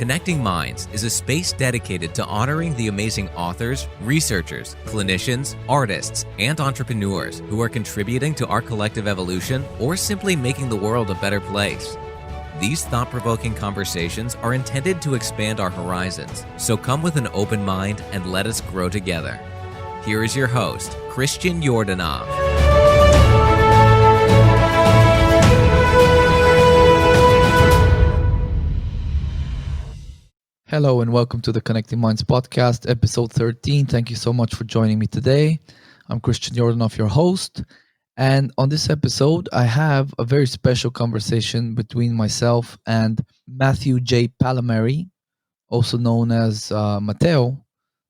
Connecting Minds is a space dedicated to honoring the amazing authors, researchers, clinicians, artists, and entrepreneurs who are contributing to our collective evolution or simply making the world a better place. These thought-provoking conversations are intended to expand our horizons, so come with an open mind and let us grow together. Here is your host, Christian Yordanov. Hello and welcome to the Connecting Minds podcast, episode 13. Thank you so much for joining me today. I'm Christian Yordanov, your host. And on this episode, I have a very special conversation between myself and Matthew Pallamary, also known as Mateo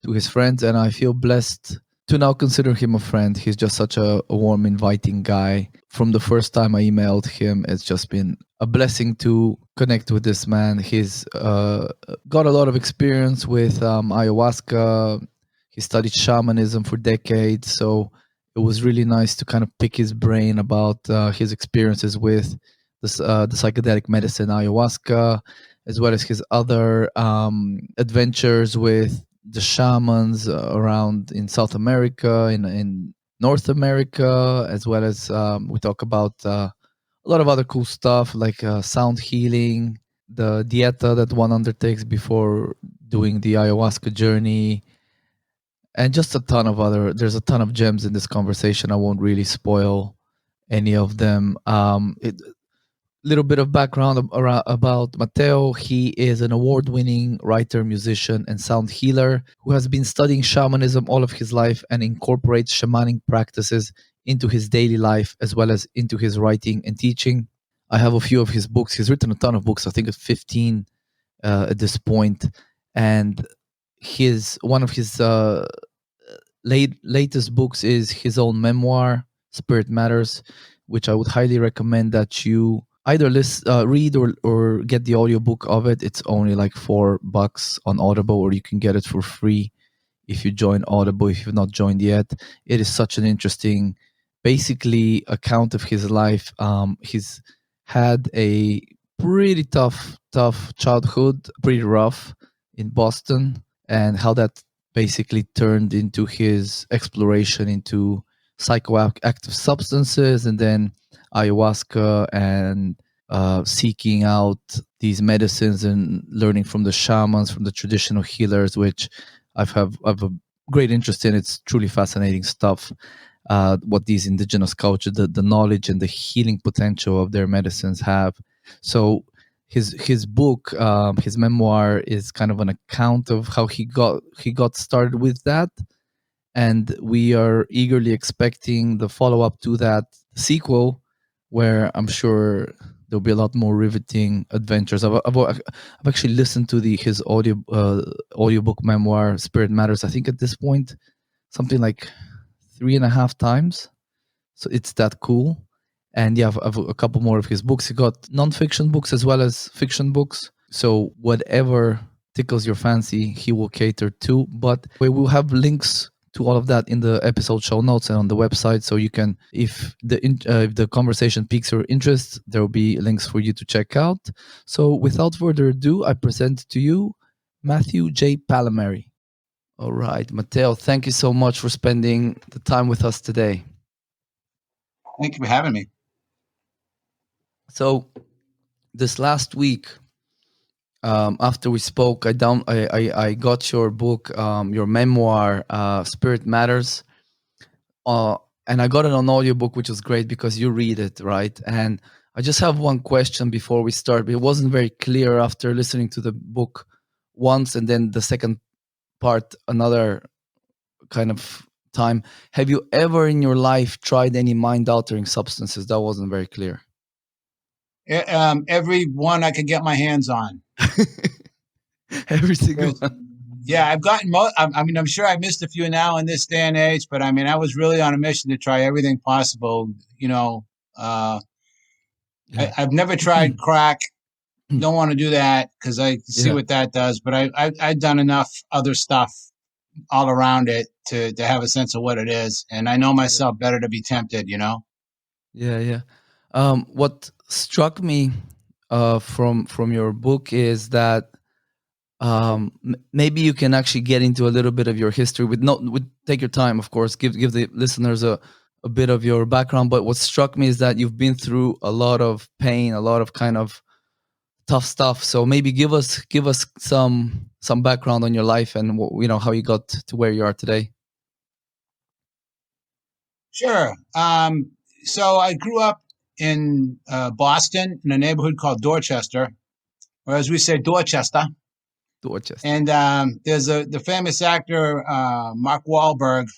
to his friends. And I feel blessed to now consider him a friend. He's just such a warm, inviting guy. From the first time I emailed him, it's just been a blessing to connect with this man. He's got a lot of experience with ayahuasca. He studied shamanism for decades. So it was really nice to kind of pick his brain about his experiences with the psychedelic medicine ayahuasca, as well as his other adventures with the shamans around in South America, in North America, as well as we talk about a lot of other cool stuff like sound healing, the Dieta that one undertakes before doing the ayahuasca journey, and just there's a ton of gems in this conversation. I won't really spoil any of them. Little bit of background about Mateo. He is an award-winning writer, musician, and sound healer who has been studying shamanism all of his life and incorporates shamanic practices into his daily life as well as into his writing and teaching. I have a few of his books. He's written a ton of books. I think it's 15 at this point. And one of his latest books is his own memoir, Spirit Matters, which I would highly recommend that you either read or get the audiobook of it. It's only like $4 on Audible, or you can get it for free if you join Audible, if you've not joined yet. It is such an interesting, basically, account of his life. He's had a pretty tough childhood, pretty rough in Boston, and how that basically turned into his exploration into psychoactive substances, and then ayahuasca, and seeking out these medicines and learning from the shamans, from the traditional healers, which I've a great interest in. It's truly fascinating stuff, what these indigenous cultures, the knowledge and the healing potential of their medicines have. So his book, his memoir, is kind of an account of how he got started with that. And we are eagerly expecting the follow-up to that, sequel, where I'm sure there'll be a lot more riveting adventures. I've actually listened to his audiobook memoir, Spirit Matters, I think at this point, something like 3.5 times. So it's that cool. And yeah, I've a couple more of his books. He got non-fiction books as well as fiction books. So whatever tickles your fancy, he will cater to. But we will have links to all of that in the episode show notes and on the website, so you can, if the conversation piques your interest, there will be links for you to check out. So without further ado, I present to you Matthew Pallamary. All right, Mateo, thank you so much for spending the time with us today. Thank you for having me. So this last week, after we spoke, I got your book, your memoir, Spirit Matters, and I got it on audiobook, which was great because you read it, right? And I just have one question before we start. It wasn't very clear after listening to the book once, and then the second part another kind of time. Have you ever in your life tried any mind-altering substances? That wasn't very clear. Every one I could get my hands on. Every single one. Yeah, I've gotten I'm sure I missed a few now in this day and age, but I mean, I was really on a mission to try everything possible. I've never tried crack. Don't want to do that because I see what that does. But I've done enough other stuff all around it to have a sense of what it is, and I know myself better to be tempted. Yeah. What struck me from your book is that maybe you can actually get into a little bit of your history with take your time, of course, give the listeners a bit of your background. But what struck me is that you've been through a lot of pain, a lot of kind of tough stuff. So maybe give us some background on your life and how you got to where you are today. Sure. So I grew up in Boston in a neighborhood called Dorchester, or as we say, Dorchester. Dorchester. And there's the famous actor Mark Wahlberg.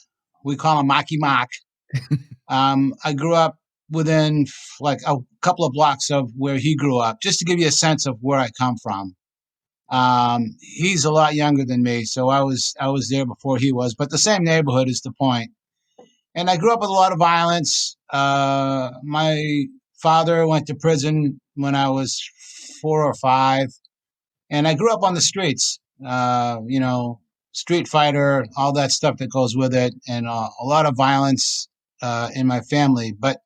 We call him Marky Mark. I grew up within like a couple of blocks of where he grew up, just to give you a sense of where I come from. He's a lot younger than me, so I was there before he was, but the same neighborhood is the point. And I grew up with a lot of violence. My father went to prison when I was 4 or 5, and I grew up on the streets. Street fighter, all that stuff that goes with it, and a lot of violence in my family. But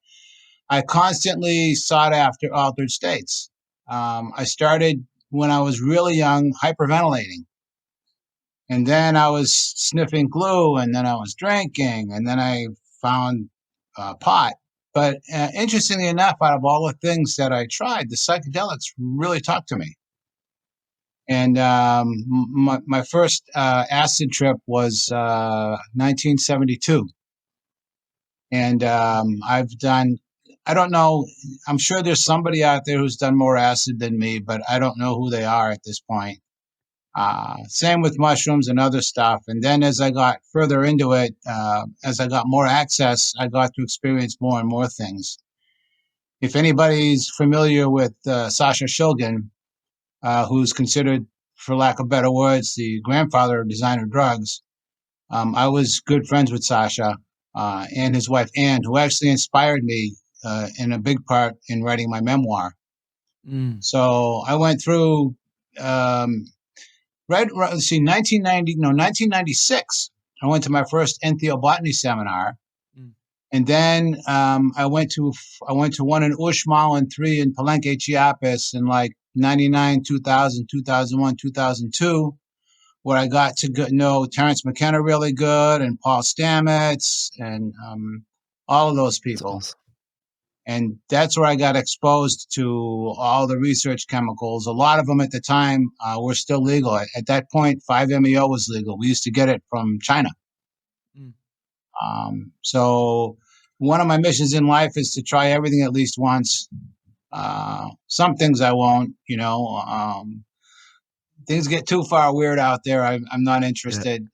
I constantly sought after altered states. I started when I was really young, hyperventilating. And then I was sniffing glue, and then I was drinking, and then I found pot. But interestingly enough, out of all the things that I tried, the psychedelics really talked to me. And my first acid trip was 1972. And I don't know, I'm sure there's somebody out there who's done more acid than me, but I don't know who they are at this point. Same with mushrooms and other stuff. And then as I got further into it, as I got more access, I got to experience more and more things. If anybody's familiar with Sasha Shulgin, who's considered, for lack of better words, the grandfather of designer drugs, I was good friends with Sasha and his wife, Anne, who actually inspired me in a big part in writing my memoir. So I went through let's see, 1996, I went to my first entheobotany seminar. And then I went to one in Uxmal and 3 in Palenque, Chiapas in like 99, 2000, 2001, 2002, where I got to know Terrence McKenna really good, and Paul Stamets, and all of those people. Awesome. And that's where I got exposed to all the research chemicals. A lot of them at the time were still legal. At that point, 5-MeO was legal. We used to get it from China. So one of my missions in life is to try everything at least once. Some things I won't, things get too far weird out there. I'm not interested.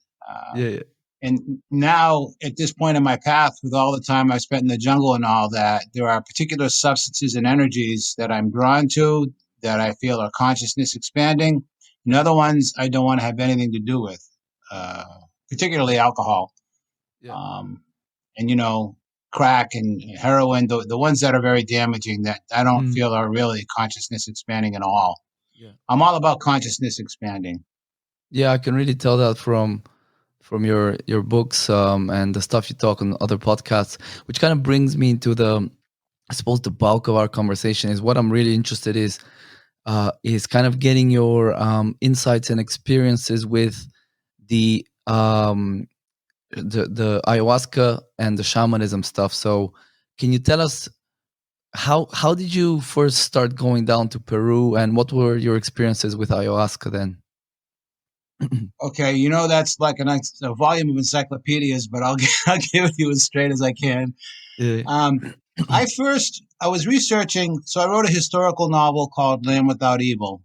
Yeah. And now at this point in my path, with all the time I spent in the jungle and all that, there are particular substances and energies that I'm drawn to, that I feel are consciousness expanding, and other ones I don't want to have anything to do with, particularly alcohol. And crack and heroin, the ones that are very damaging, that I don't feel are really consciousness expanding at all. I'm all about consciousness expanding. Yeah, I can really tell that from your books and the stuff you talk on other podcasts, which kind of brings me into I suppose the bulk of our conversation is what I'm really interested is kind of getting your insights and experiences with the ayahuasca and the shamanism stuff. So can you tell us how did you first start going down to Peru, and what were your experiences with ayahuasca then? Okay, that's like a volume of encyclopedias, but I'll give it to you as straight as I can. Yeah. I was researching, so I wrote a historical novel called Land Without Evil,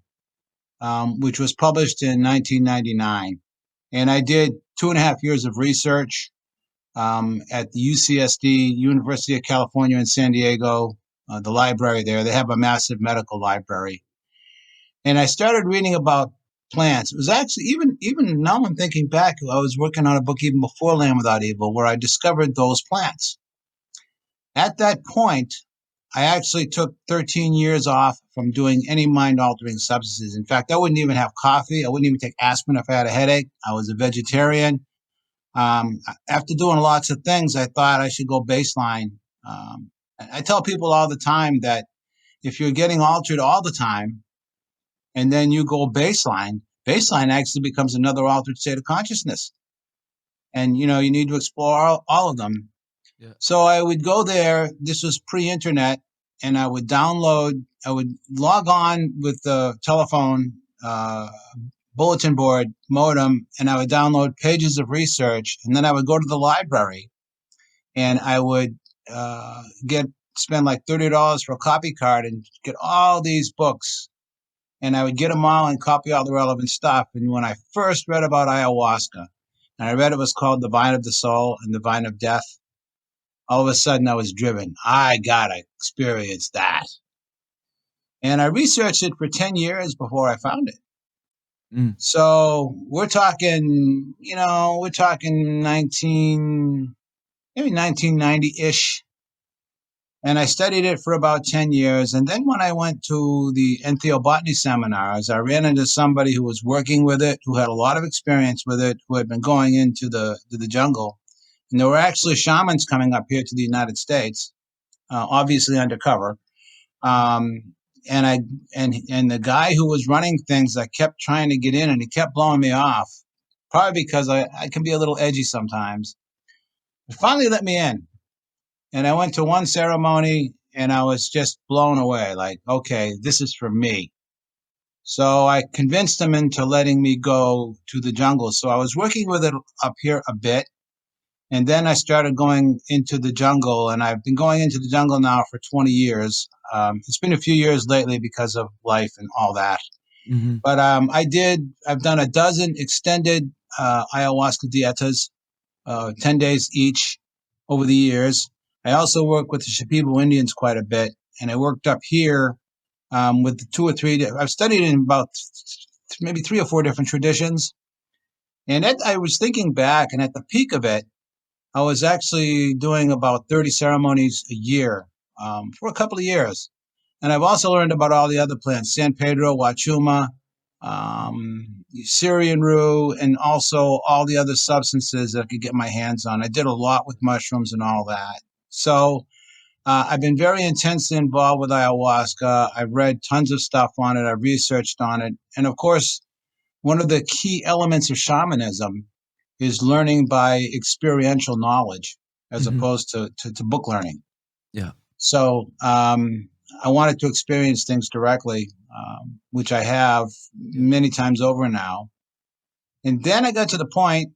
which was published in 1999. And I did 2.5 years of research at the UCSD, University of California in San Diego, the library there. They have a massive medical library. And I started reading about plants. It was actually, even now I'm thinking back, I was working on a book even before Land Without Evil, where I discovered those plants. At that point, I actually took 13 years off from doing any mind-altering substances. In fact, I wouldn't even have coffee. I wouldn't even take aspirin if I had a headache. I was a vegetarian. After doing lots of things, I thought I should go baseline. I tell people all the time that if you're getting altered all the time and then you go baseline, baseline actually becomes another altered state of consciousness. And, you need to explore all of them. Yeah. So I would go there. This was pre-internet, and I would log on with the telephone bulletin board modem, and I would download pages of research, and then I would go to the library, and I would spend like $30 for a copy card and get all these books, and I would get them all and copy all the relevant stuff. And when I first read about ayahuasca, and I read it was called The Vine of the Soul and The Vine of Death, all of a sudden I was driven. I gotta experience that. And I researched it for 10 years before I found it. Mm. So we're talking 1990-ish. And I studied it for about 10 years. And then when I went to the ethnobotany seminars, I ran into somebody who was working with it, who had a lot of experience with it, who had been going into the jungle. And there were actually shamans coming up here to the United States, obviously undercover. And the guy who was running things, I kept trying to get in, and he kept blowing me off, probably because I can be a little edgy sometimes. He finally let me in. And I went to one ceremony, and I was just blown away. Like, okay, this is for me. So I convinced him into letting me go to the jungle. So I was working with it up here a bit. And then I started going into the jungle, and I've been going into the jungle now for 20 years. It's been a few years lately because of life and all that. Mm-hmm. But I've done a dozen extended ayahuasca dietas, 10 days each over the years. I also work with the Shipibo Indians quite a bit, and I worked up here with the 2 or 3. I've studied in about maybe 3 or 4 different traditions. And I was thinking back, and at the peak of it, I was actually doing about 30 ceremonies a year for a couple of years. And I've also learned about all the other plants, San Pedro, Wachuma, Syrian rue, and also all the other substances that I could get my hands on. I did a lot with mushrooms and all that. So I've been very intensely involved with ayahuasca. I've read tons of stuff on it. I've researched on it. And of course, one of the key elements of shamanism is learning by experiential knowledge as Mm-hmm. opposed to book learning. Yeah. So I wanted to experience things directly, which I have many times over now. And then I got to the point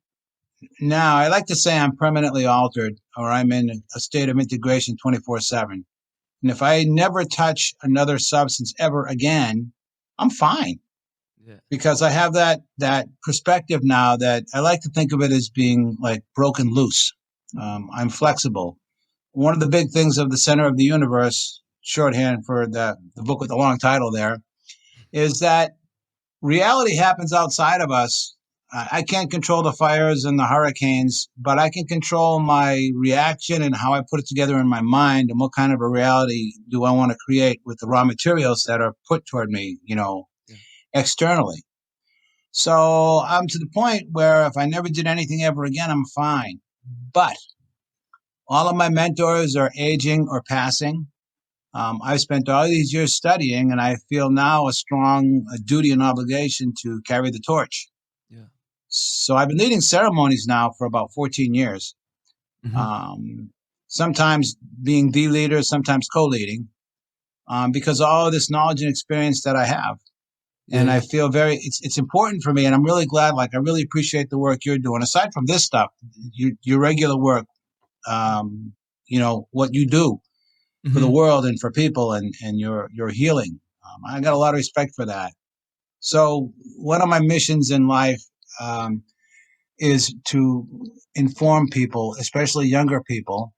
now, I like to say I'm permanently altered, or I'm in a state of integration 24/7. And if I never touch another substance ever again, I'm fine. Yeah. Because I have that perspective now that I like to think of it as being like broken loose. I'm flexible. One of the big things of the center of the universe, shorthand for the book with the long title there, is that reality happens outside of us. I can't control the fires and the hurricanes, but I can control my reaction and how I put it together in my mind and what kind of a reality do I want to create with the raw materials that are put toward me, externally. So I'm to the point where if I never did anything ever again, I'm fine. But all of my mentors are aging or passing. I've spent all these years studying, and I feel now a strong duty and obligation to carry the torch. Yeah. So I've been leading ceremonies now for about 14 years. Mm-hmm. Sometimes being the leader, sometimes co-leading, because all of this knowledge and experience that I have. And I feel it's important for me, and I'm really glad. Like, I really appreciate the work you're doing. Aside from this stuff, your regular work, what you do for the world and for people, and your healing. I got a lot of respect for that. So one of my missions in life is to inform people, especially younger people.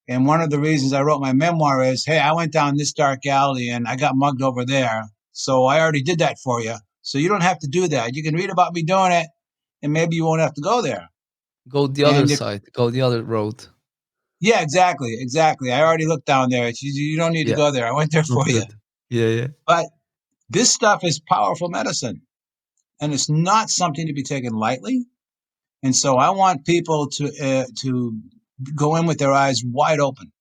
And one of the reasons I wrote my memoir is, hey, I went down this dark alley and I got mugged over there. So I already did that for you. So you don't have to do that. You can read about me doing it, and maybe you won't have to go there. Go the other side. Go the other road. Yeah, exactly. I already looked down there. You don't need to go there. I went there for you. Yeah. But this stuff is powerful medicine, and it's not something to be taken lightly. And so I want people to go in with their eyes wide open,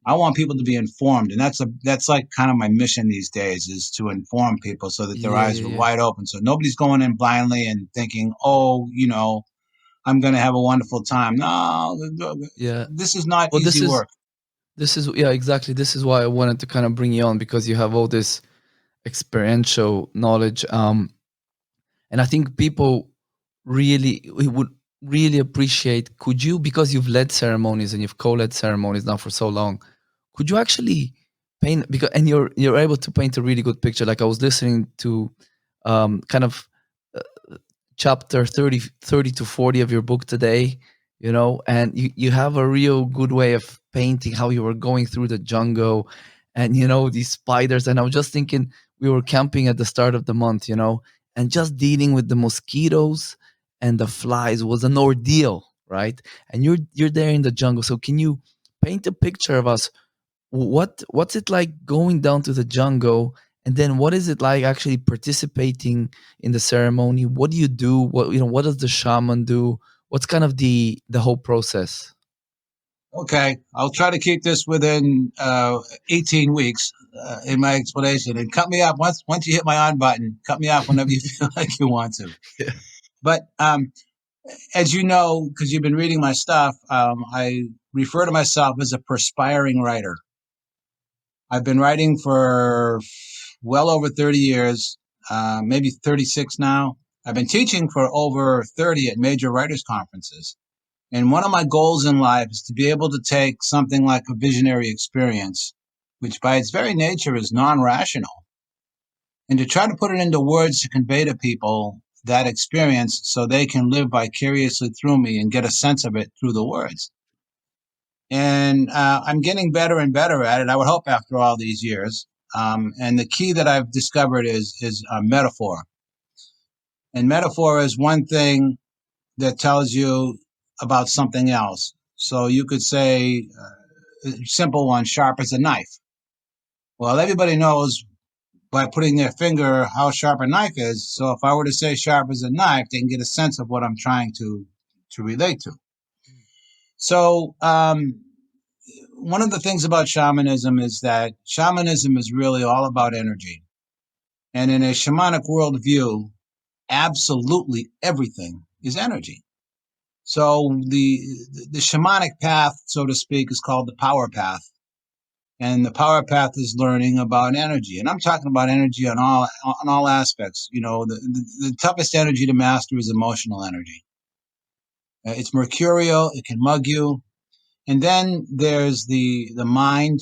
I want people to be informed, and that's like kind of my mission these days, is to inform people so that their Yeah, eyes yeah, are yeah, wide open. So nobody's going in blindly and thinking, oh, I'm going to have a wonderful time. No, yeah. this is not Well, easy work. this is yeah, exactly. This is why I wanted to kind of bring you on, because you have all this experiential knowledge. And I think people really we would really appreciate, could you, because you've led ceremonies and you've co-led ceremonies now for so long, could you actually paint, because and you're able to paint a really good picture. Like I was listening to kind of chapter 30 to 40 of your book today, and you have a real good way of painting how you were going through the jungle, and these spiders. And I was just thinking, we were camping at the start of the month, and just dealing with the mosquitoes and the flies was an ordeal, right? And you're there in the jungle. So can you paint a picture of us, what's it like going down to the jungle, and then what is it like actually participating in the ceremony? What do you do? What does the shaman do? What's kind of the whole process? Okay, I'll try to keep this within 18 weeks in my explanation, and cut me off once you hit my on button. Cut me off whenever you feel like you want to. Yeah. But as you know, because you've been reading my stuff, I refer to myself as a perspiring writer. I've been writing for well over 30 years, maybe 36 now. I've been teaching for over 30 at major writers' conferences. And one of my goals in life is to be able to take something like a visionary experience, which by its very nature is non-rational, and to try to put it into words to convey to people that experience so they can live vicariously through me and get a sense of it through the words. And I'm getting better and better at it, I would hope, after all these years. And the key that I've discovered is metaphor. And metaphor is one thing that tells you about something else. So you could say, simple one, sharp as a knife. Well, everybody knows by putting their finger how sharp a knife is. So if I were to say sharp as a knife, they can get a sense of what I'm trying to relate to. So one of the things about shamanism is that shamanism is really all about energy. And in a shamanic worldview, absolutely everything is energy. So the shamanic path, so to speak, is called the power path. And the power path is learning about energy. And I'm talking about energy on all aspects. The toughest energy to master is emotional energy. It's mercurial, it can mug you. And then there's the mind,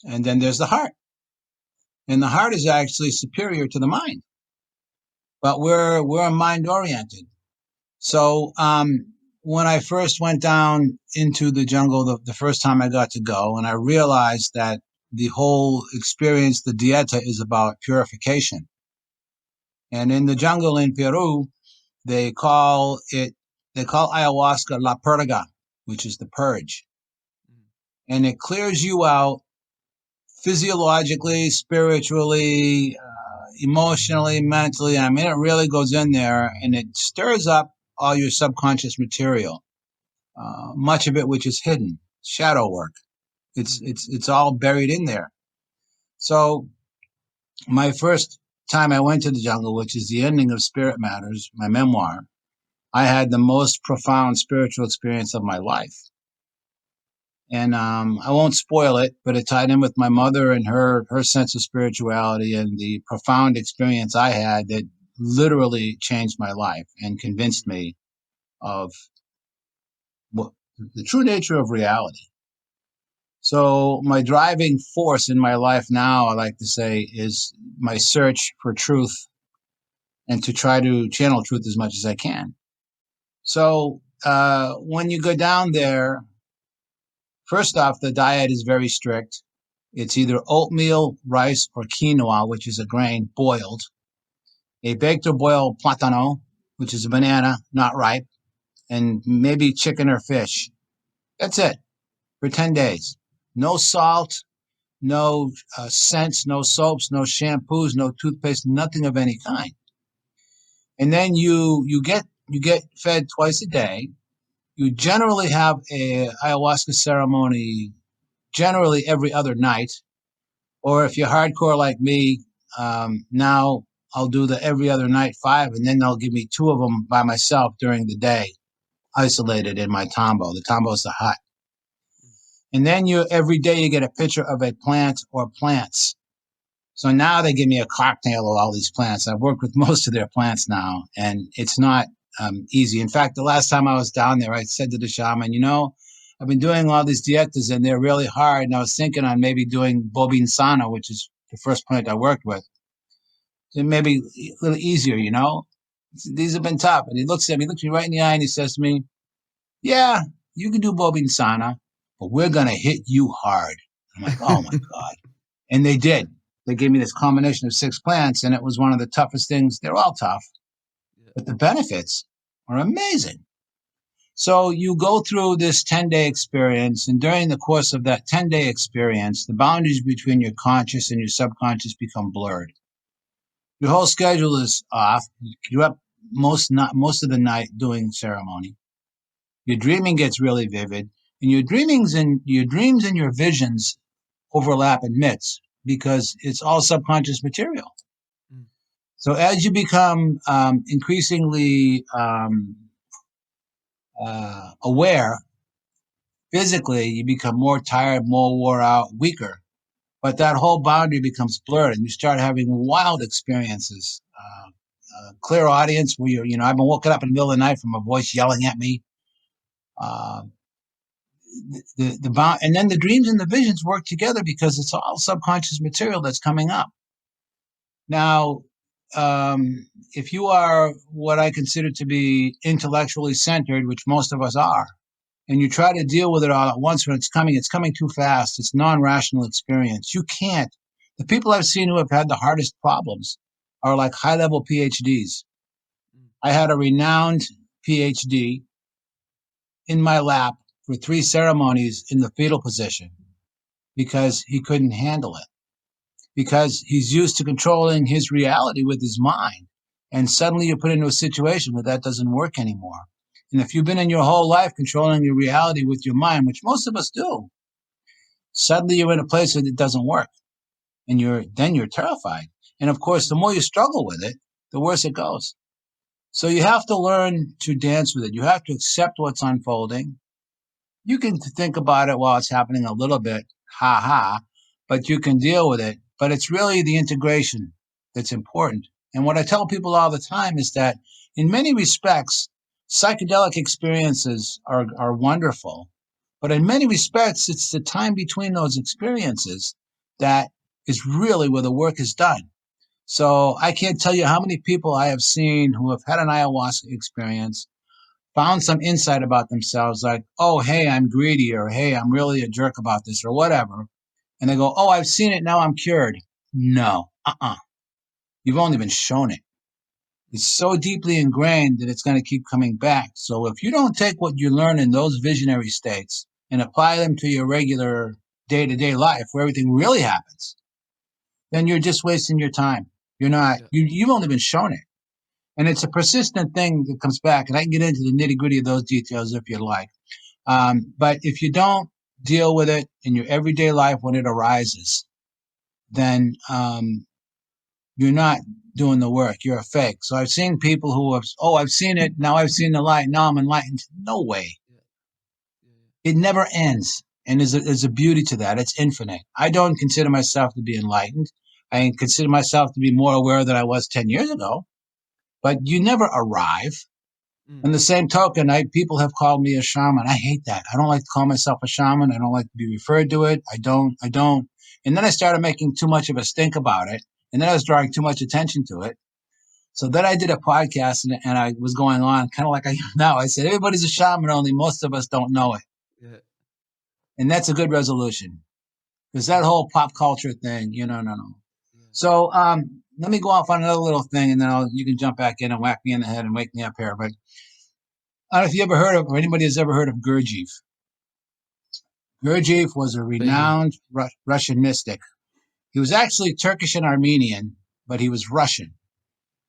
and then there's the heart. And the heart is actually superior to the mind. But we're mind oriented. So when I first went down into the jungle, the first time I got to go, and I realized that the whole experience, the Dieta, is about purification. And in the jungle in Peru, they call ayahuasca la purga, which is the purge. And it clears you out physiologically, spiritually, emotionally, mentally. I mean, it really goes in there and it stirs up all your subconscious material. Much of it which is hidden, shadow work. It's all buried in there. So my first time I went to the jungle, which is the ending of Spirit Matters, my memoir, I had the most profound spiritual experience of my life. And I won't spoil it, but it tied in with my mother and her sense of spirituality and the profound experience I had that literally changed my life and convinced me of what the true nature of reality. So my driving force in my life now, I like to say, is my search for truth and to try to channel truth as much as I can. So when you go down there, first off, the diet is very strict. It's either oatmeal, rice, or quinoa, which is a grain, boiled. A baked or boiled plátano, which is a banana, not ripe, and maybe chicken or fish. That's it for 10 days. No salt, no scents, no soaps, no shampoos, no toothpaste, nothing of any kind. And then you get fed twice a day. You generally have a ayahuasca ceremony generally every other night. Or if you're hardcore like me, now I'll do the every other night 5, and then they'll give me 2 of them by myself during the day, isolated in my tambo. The tambo is the hut. And then every day you get a picture of a plant or plants. So now they give me a cocktail of all these plants. I've worked with most of their plants now, and it's not easy. In fact, the last time I was down there, I said to the shaman, I've been doing all these dietas and they're really hard. And I was thinking on maybe doing bobine sana, which is the first plant I worked with. It may be a little easier, These have been tough. And he looks me right in the eye and he says to me, yeah, you can do bobine sana, but we're going to hit you hard. I'm like, oh my God. And they did. They gave me this combination of 6 plants, and it was one of the toughest things. They're all tough, but the benefits are amazing. So you go through this 10-day experience, and during the course of that 10-day experience, the boundaries between your conscious and your subconscious become blurred. Your whole schedule is off. You're up most of the night doing ceremony. Your dreaming gets really vivid, and your dreams and your visions overlap in myths because it's all subconscious material. So as you become increasingly aware, physically, you become more tired, more wore out, weaker. But that whole boundary becomes blurred, and you start having wild experiences. Clear audience where I've been woken up in the middle of the night from a voice yelling at me. And then the dreams and the visions work together because it's all subconscious material that's coming up. Now, if you are what I consider to be intellectually centered, which most of us are, and you try to deal with it all at once when it's coming too fast. It's non-rational experience. You can't. The people I've seen who have had the hardest problems are like high-level PhDs. I had a renowned PhD in my lap for 3 ceremonies in the fetal position because he couldn't handle it. Because he's used to controlling his reality with his mind. And suddenly you're put into a situation where that doesn't work anymore. And if you've been in your whole life controlling your reality with your mind, which most of us do, suddenly you're in a place where it doesn't work. And you're terrified. And of course, the more you struggle with it, the worse it goes. So you have to learn to dance with it. You have to accept what's unfolding. You can think about it while it's happening a little bit, but you can deal with it. But it's really the integration that's important. And what I tell people all the time is that in many respects, psychedelic experiences are wonderful. But in many respects, it's the time between those experiences that is really where the work is done. So I can't tell you how many people I have seen who have had an ayahuasca experience, found some insight about themselves, like, oh, hey, I'm greedy, or hey, I'm really a jerk about this, or whatever. And they go, oh, I've seen it, now I'm cured. No, You've only been shown it. It's so deeply ingrained that it's going to keep coming back. So if you don't take what you learn in those visionary states and apply them to your regular day-to-day life where everything really happens, then you're just wasting your time. You're not, you've only been shown it. And it's a persistent thing that comes back. And I can get into the nitty-gritty of those details if you'd like. But if you don't deal with it in your everyday life when it arises, then you're not doing the work. You're a fake. So I've seen people who have, I've seen it. Now I've seen the light. Now I'm enlightened. No way. It never ends. And there's a beauty to that. It's infinite. I don't consider myself to be enlightened. I consider myself to be more aware than I was 10 years ago. But you never arrive. On the same token, people have called me a shaman. I hate that. I don't like to call myself a shaman. I don't like to be referred to it. I don't. And then I started making too much of a stink about it. And then I was drawing too much attention to it. So then I did a podcast and I was going on kind of like I am now. I said, everybody's a shaman, only most of us don't know it. Yeah. And that's a good resolution. Because that whole pop culture thing, no. Yeah. So let me go off on another little thing, and then you can jump back in and whack me in the head and wake me up here. But I don't know if you ever heard of, or anybody has ever heard of Gurdjieff. Gurdjieff was a renowned Russian mystic. He was actually Turkish and Armenian, but he was Russian.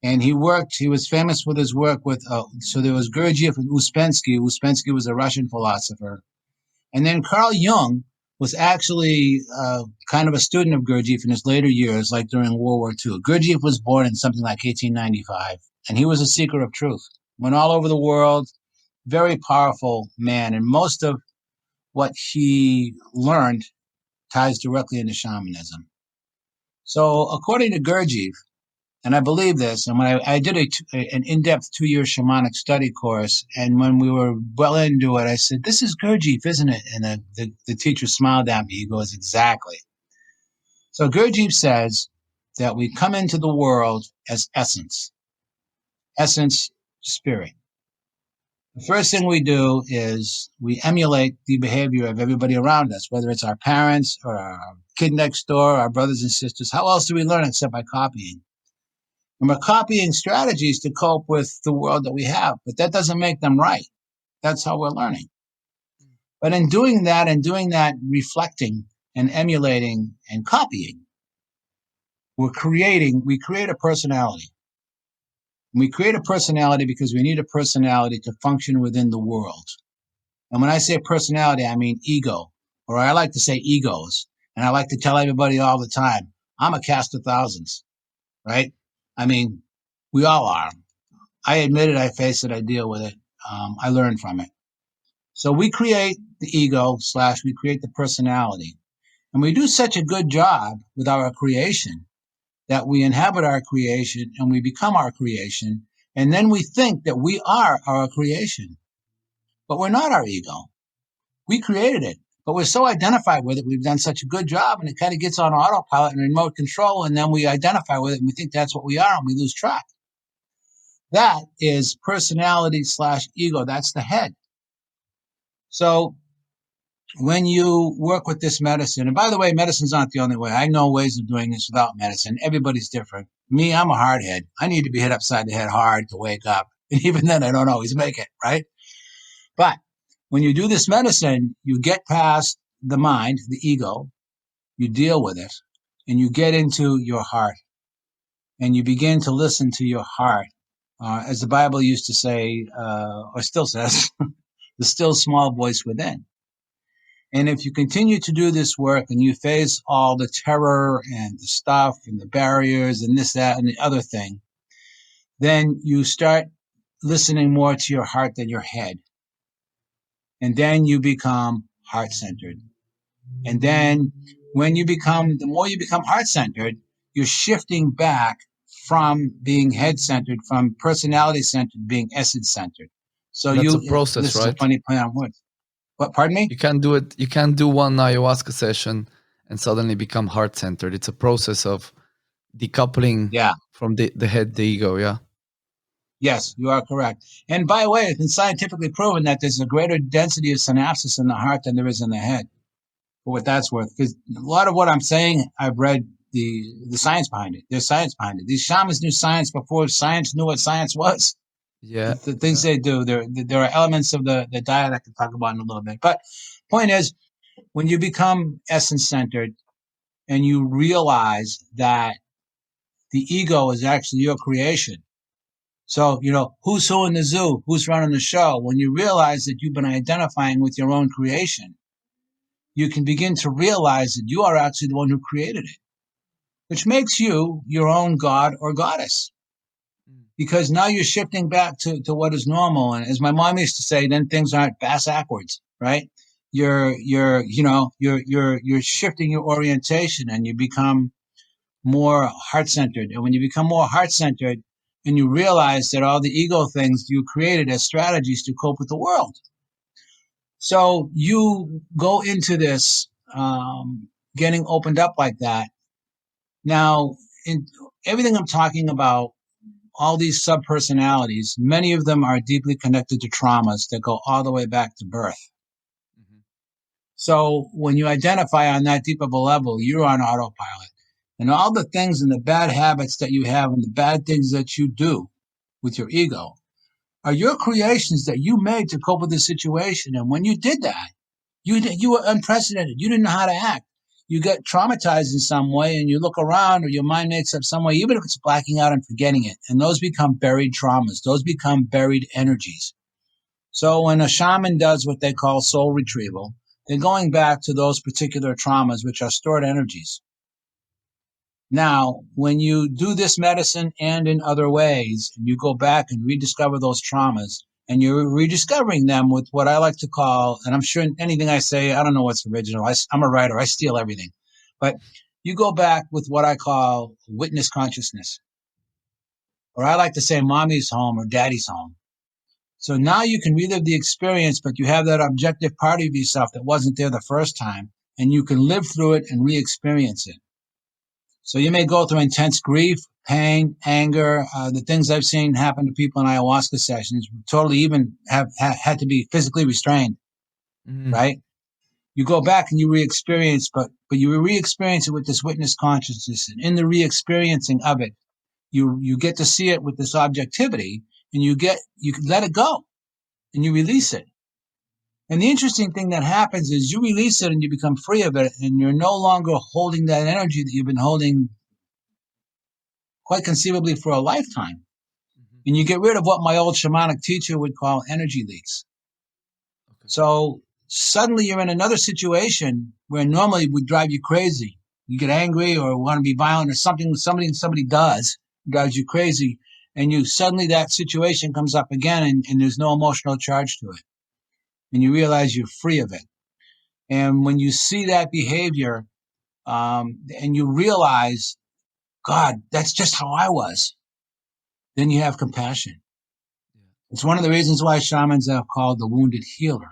And he was famous with his work with, so there was Gurdjieff and Uspensky. Uspensky was a Russian philosopher. And then Carl Jung was actually kind of a student of Gurdjieff in his later years, like during World War II. Gurdjieff was born in something like 1895, and he was a seeker of truth. Went all over the world, very powerful man, and most of what he learned ties directly into shamanism. So according to Gurdjieff, and I believe this, and when I did an in-depth 2-year shamanic study course, and when we were well into it, I said, "This is Gurdjieff, isn't it?" And the teacher smiled at me. He goes, "Exactly." So Gurdjieff says that we come into the world as essence, spirit. The first thing we do is we emulate the behavior of everybody around us, whether it's our parents or our kid next door, our brothers and sisters. How else do we learn except by copying? And we're copying strategies to cope with the world that we have, but that doesn't make them right. That's how we're learning. But in doing that, reflecting and emulating and copying, we create a personality. We create a personality because we need a personality to function within the world. And when I say personality, I mean ego, or I like to say egos. And I like to tell everybody all the time, I'm a cast of thousands, right? I mean, we all are. I admit it, I face it, I deal with it. I learn from it. So we create the ego / we create the personality. And we do such a good job with our creation that we inhabit our creation and we become our creation. And then we think that we are our creation. But we're not our ego. We created it. But we're so identified with it. We've done such a good job, and it kind of gets on autopilot and remote control. And then we identify with it and we think that's what we are, and we lose track. That is personality / ego. That's the head. So when you work with this medicine, and by the way, medicine's not the only way. I know ways of doing this without medicine. Everybody's different. Me, I'm a hard head. I need to be hit upside the head hard to wake up. And even then, I don't always make it, right? But when you do this medicine, you get past the mind, the ego, you deal with it, and you get into your heart. And you begin to listen to your heart. As the Bible used to say, or still says, the still small voice within. And if you continue to do this work and you face all the terror and the stuff and the barriers and this, that, and the other thing, then you start listening more to your heart than your head. And then you become heart-centered. And then the more you become heart-centered, you're shifting back from being head-centered, from personality-centered, being essence-centered. So that's a process, this right? is a funny play on words. What? Pardon me? You can't do it. You can't do one ayahuasca session and suddenly become heart-centered. It's a process of decoupling from the head, the ego. Yeah. Yes, you are correct. And by the way, it's been scientifically proven that there's a greater density of synapses in the heart than there is in the head, for what that's worth. Because a lot of what I'm saying, I've read the science behind it. There's science behind it. These shamans knew science before science knew what science was. Yeah. The things they do, there are elements of the diet I can talk about in a little bit. But point is, when you become essence-centered and you realize that the ego is actually your creation. So, who's who in the zoo? Who's running the show? When you realize that you've been identifying with your own creation, you can begin to realize that you are actually the one who created it, which makes you your own god or goddess. Because now you're shifting back to what is normal. And as my mom used to say, then things aren't backwards, right? You're shifting your orientation and you become more heart-centered. And when you become more heart-centered and you realize that all the ego things you created as strategies to cope with the world. So you go into this getting opened up like that. Now, in everything I'm talking about, all these subpersonalities, many of them are deeply connected to traumas that go all the way back to birth. Mm-hmm. So when you identify on that deep of a level, you're on autopilot. And all the things and the bad habits that you have and the bad things that you do with your ego are your creations that you made to cope with the situation. And when you did that, you were unprecedented. You didn't know how to act. You get traumatized in some way and you look around or your mind makes up some way, even if it's blacking out and forgetting it. And those become buried traumas. Those become buried energies. So when a shaman does what they call soul retrieval, they're going back to those particular traumas, which are stored energies. Now, when you do this medicine and in other ways, and you go back and rediscover those traumas, and you're rediscovering them with what I like to call, and I'm sure anything I say, I don't know what's original. I'm a writer. I steal everything. But you go back with what I call witness consciousness. Or I like to say mommy's home or daddy's home. So now you can relive the experience, but you have that objective part of yourself that wasn't there the first time, and you can live through it and re-experience it. So you may go through intense grief, pain, anger, the things I've seen happen to people in ayahuasca sessions, totally even have had to be physically restrained, right? You go back and you re-experience, but you re-experience it with this witness consciousness. And in the re-experiencing of it, you get to see it with this objectivity, and you let it go and you release it. And the interesting thing that happens is you release it and you become free of it, and you're no longer holding that energy that you've been holding quite conceivably for a lifetime. And you get rid of what my old shamanic teacher would call energy leaks. Okay. So suddenly you're in another situation where normally would drive you crazy. You get angry or want to be violent, or somebody does drives you crazy, and you suddenly that situation comes up again, and there's no emotional charge to it. And you realize you're free of it. And when you see that behavior, and you realize, God, that's just how I was, then you have compassion. It's one of the reasons why shamans are called the wounded healer,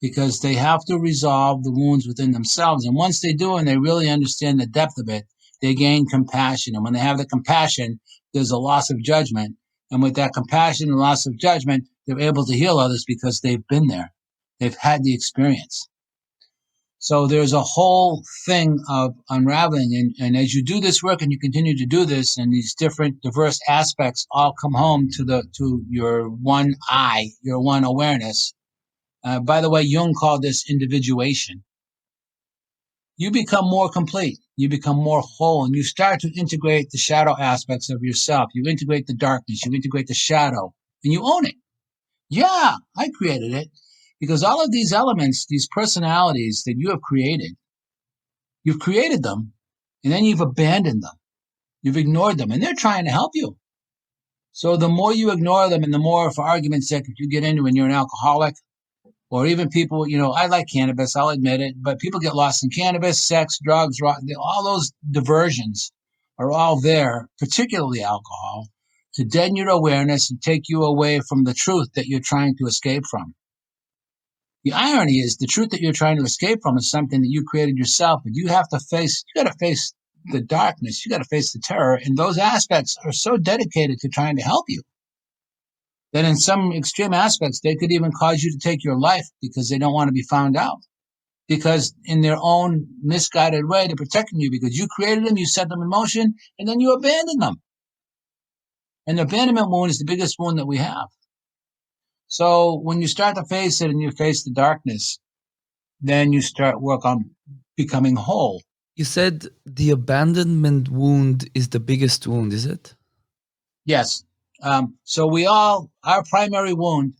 because they have to resolve the wounds within themselves. And once they do, and they really understand the depth of it, they gain compassion. And when they have the compassion, there's a loss of judgment. And with that compassion and loss of judgment, they're able to heal others because they've been there. They've had the experience. So there's a whole thing of unraveling. And as you do this work and you continue to do this, and these different diverse aspects all come home to your one eye, your one awareness. By the way, Jung called this individuation. You become more complete. You become more whole, and you start to integrate the shadow aspects of yourself. You integrate the darkness. You integrate the shadow, and you own it. Yeah, I created it. Because all of these elements, these personalities that you have created, you've created them, and then you've abandoned them. You've ignored them, and they're trying to help you. So the more you ignore them, and the more, for argument's sake, if you get into when you're an alcoholic, or even people, I like cannabis, I'll admit it, but people get lost in cannabis, sex, drugs, all those diversions are all there, particularly alcohol, to deaden your awareness and take you away from the truth that you're trying to escape from. The irony is the truth that you're trying to escape from is something that you created yourself, but you got to face the darkness, you got to face the terror, and those aspects are so dedicated to trying to help you that in some extreme aspects, they could even cause you to take your life because they don't want to be found out. Because in their own misguided way, they're protecting you because you created them, you set them in motion, and then you abandon them. And the abandonment wound is the biggest wound that we have. So when you start to face it and you face the darkness, then you start work on becoming whole. You said the abandonment wound is the biggest wound, is it? Yes. So our primary wound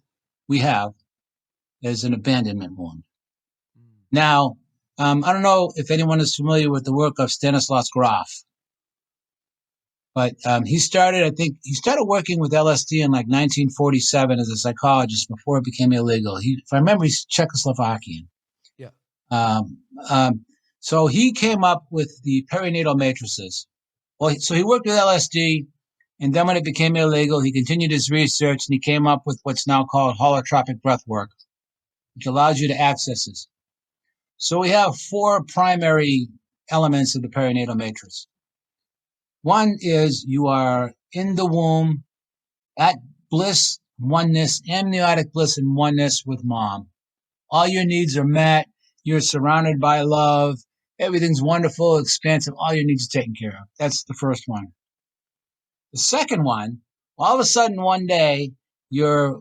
we have is an abandonment wound. Now, I don't know if anyone is familiar with the work of Stanislaus Grof, but he started working with LSD in like 1947 as a psychologist before it became illegal. If I remember, he's Czechoslovakian. Yeah. So he came up with the perinatal matrices. Well, so he worked with LSD, and then when it became illegal, he continued his research, and he came up with what's now called holotropic breath work, which allows you to access this. So we have four primary elements of the perinatal matrix. One is you are in the womb at bliss, oneness, amniotic bliss and oneness with mom. All your needs are met. You're surrounded by love. Everything's wonderful, expansive. All your needs are taken care of. That's the first one. The second one, all of a sudden one day, your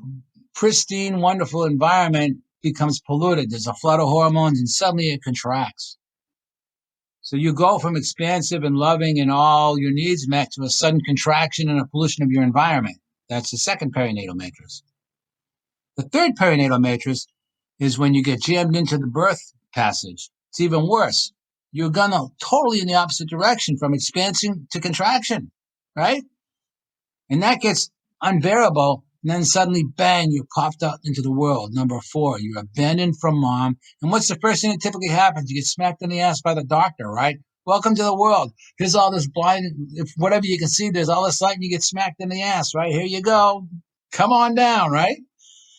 pristine, wonderful environment becomes polluted. There's a flood of hormones, and suddenly it contracts. So you go from expansive and loving and all your needs met to a sudden contraction and a pollution of your environment. That's the second perinatal matrix. The third perinatal matrix is when you get jammed into the birth passage. It's even worse. You're gonna totally in the opposite direction from expansion to contraction, right? And that gets unbearable. And then suddenly, bang, you're popped out into the world. Number 4, you're abandoned from mom. And what's the first thing that typically happens? You get smacked in the ass by the doctor, right? Welcome to the world. Here's all this blind, if whatever you can see, there's all this light and you get smacked in the ass, right? Here you go. Come on down, right?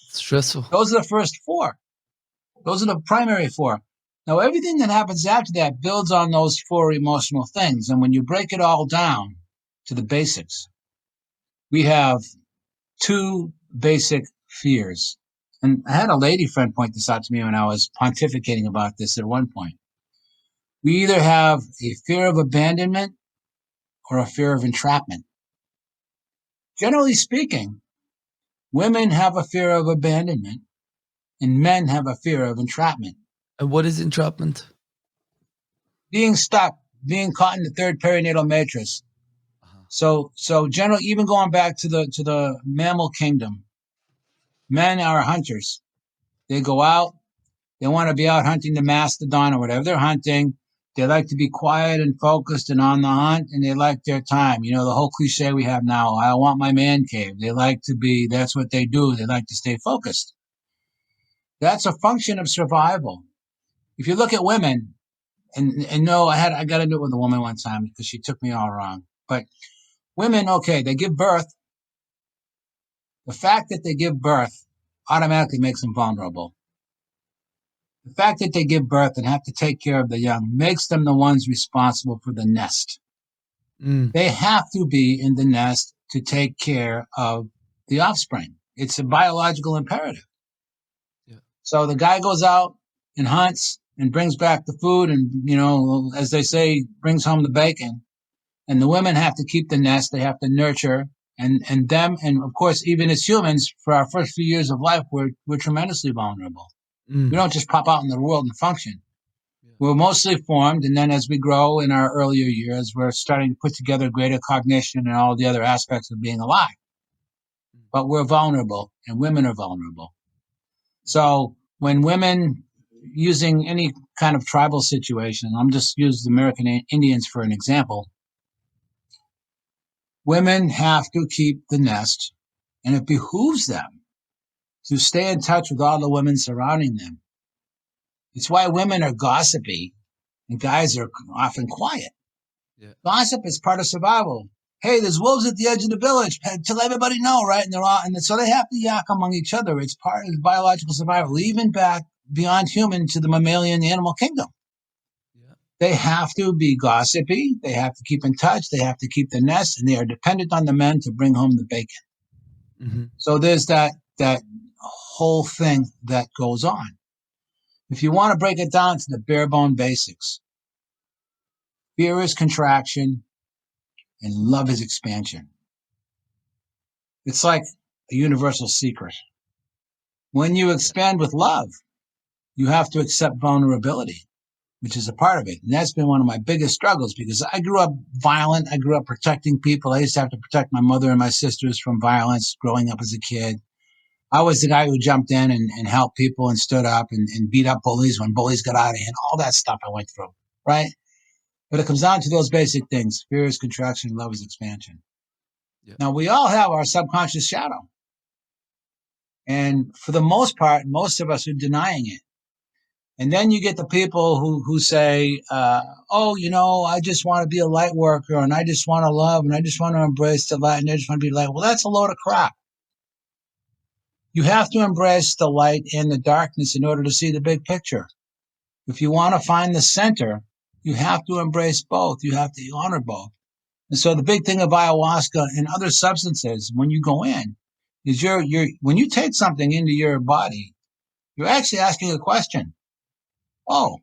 It's stressful. Those are the first 4. Those are the primary 4. Now, everything that happens after that builds on those 4 emotional things. And when you break it all down to the basics, we have 2 basic fears. And I had a lady friend point this out to me when I was pontificating about this at one point. We either have a fear of abandonment or a fear of entrapment. Generally speaking, women have a fear of abandonment and men have a fear of entrapment. And what is entrapment? Being stuck, being caught in the 3rd perinatal matrix. So generally, even going back to the mammal kingdom, men are hunters. They go out, they want to be out hunting the mastodon or whatever they're hunting. They like to be quiet and focused and on the hunt, and they like their time. You know, the whole cliche we have now, I want my man cave. They like to be, that's what they do. They like to stay focused. That's a function of survival. If you look at women, and no, I got into it with a woman one time because she took me all wrong. But women, okay, they give birth. The fact that they give birth automatically makes them vulnerable. The fact that they give birth and have to take care of the young makes them the ones responsible for the nest. They have to be in the nest to take care of the offspring. It's a biological imperative. Yeah. So the guy goes out and hunts and brings back the food and, you know, as they say, brings home the bacon. And the women have to keep the nest. They have to nurture and them. And of course, even as humans, for our first few years of life, we're tremendously vulnerable. We don't just pop out in the world and function. Yeah. We're mostly formed, and then as we grow in our earlier years, we're starting to put together greater cognition and all the other aspects of being alive. But we're vulnerable, and women are vulnerable. So when women, using any kind of tribal situation, I'm just using the American Indians for an example, women have to keep the nest, and it behooves them to stay in touch with all the women surrounding them. It's why women are gossipy and guys are often quiet. Yeah. Gossip is part of survival. Hey, there's wolves at the edge of the village to let everybody know, right? And so they have to yak among each other. It's part of biological survival, even back beyond human to the mammalian animal kingdom. Yeah. They have to be gossipy. They have to keep in touch. They have to keep the nest, and they are dependent on the men to bring home the bacon. Mm-hmm. So there's that whole thing that goes on. If you want to break it down to the bare bone basics, fear is contraction and love is expansion. It's like a universal secret. When you expand with love, you have to accept vulnerability, which is a part of it. And that's been one of my biggest struggles because I grew up violent. I grew up protecting people. I used to have to protect my mother and my sisters from violence growing up as a kid. I was the guy who jumped in and helped people and stood up and beat up bullies when bullies got out of hand, all that stuff I went through, right? But it comes down to those basic things. Fear is contraction, love is expansion. Yep. Now, we all have our subconscious shadow. And for the most part, most of us are denying it. And then you get the people who say, oh, you know, I just want to be a light worker and I just want to love and I just want to embrace the light and I just want to be light. Well, that's a load of crap. You have to embrace the light and the darkness in order to see the big picture. If you want to find the center, you have to embrace both. You have to honor both. And so the big thing of ayahuasca and other substances, when you go in, is when you take something into your body, you're actually asking a question. Oh,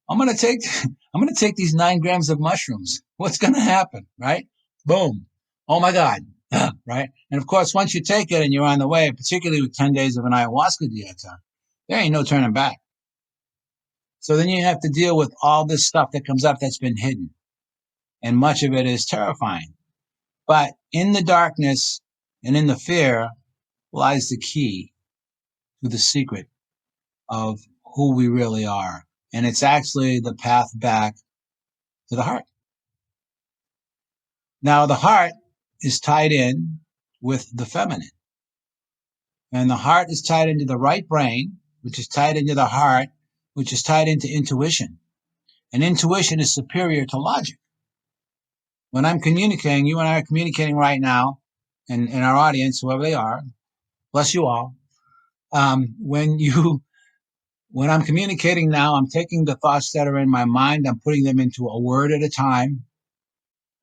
I'm going to take these 9 grams of mushrooms. What's going to happen? Right? Boom. Oh my God. Right? And of course, once you take it and you're on the way, particularly with 10 days of an ayahuasca dieta, there ain't no turning back. So then you have to deal with all this stuff that comes up that's been hidden. And much of it is terrifying. But in the darkness and in the fear lies the key to the secret of who we really are. And it's actually the path back to the heart. Now, the heart is tied in with the feminine. And the heart is tied into the right brain, which is tied into the heart, which is tied into intuition. And intuition is superior to logic. When I'm communicating, you and I are communicating right now, and our audience, whoever they are, bless you all. When I'm communicating now, I'm taking the thoughts that are in my mind, I'm putting them into a word at a time.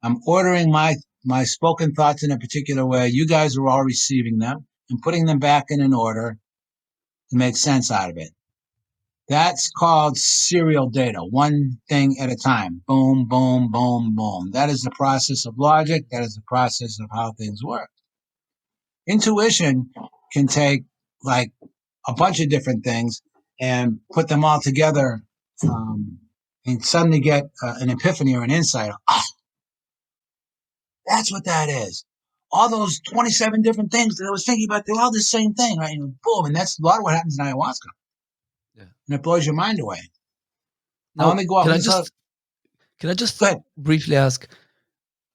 I'm ordering my spoken thoughts in a particular way. You guys are all receiving them and putting them back in an order to make sense out of it. That's called serial data, one thing at a time. Boom, boom, boom, boom. That is the process of logic. That is the process of how things work. Intuition can take like a bunch of different things and put them all together and suddenly get an epiphany or an insight. Ah, that's what that is. All those 27 different things that I was thinking about, they're all the same thing, right? And boom, and that's a lot of what happens in ayahuasca. Yeah. And it blows your mind away. Now, Let me go off can I just Go ahead. briefly ask,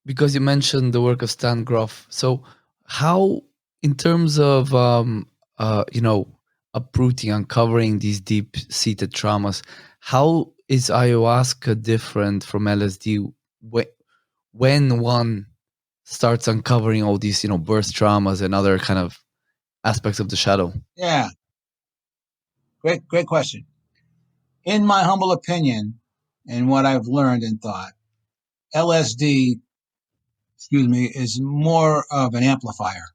because you mentioned the work of Stan Groff. So how, in terms of, uprooting, uncovering these deep-seated traumas, how is ayahuasca different from LSD when one starts uncovering all these, birth traumas and other kind of aspects of the shadow? Yeah. Great question. In my humble opinion, and what I've learned and thought, LSD, is more of an amplifier.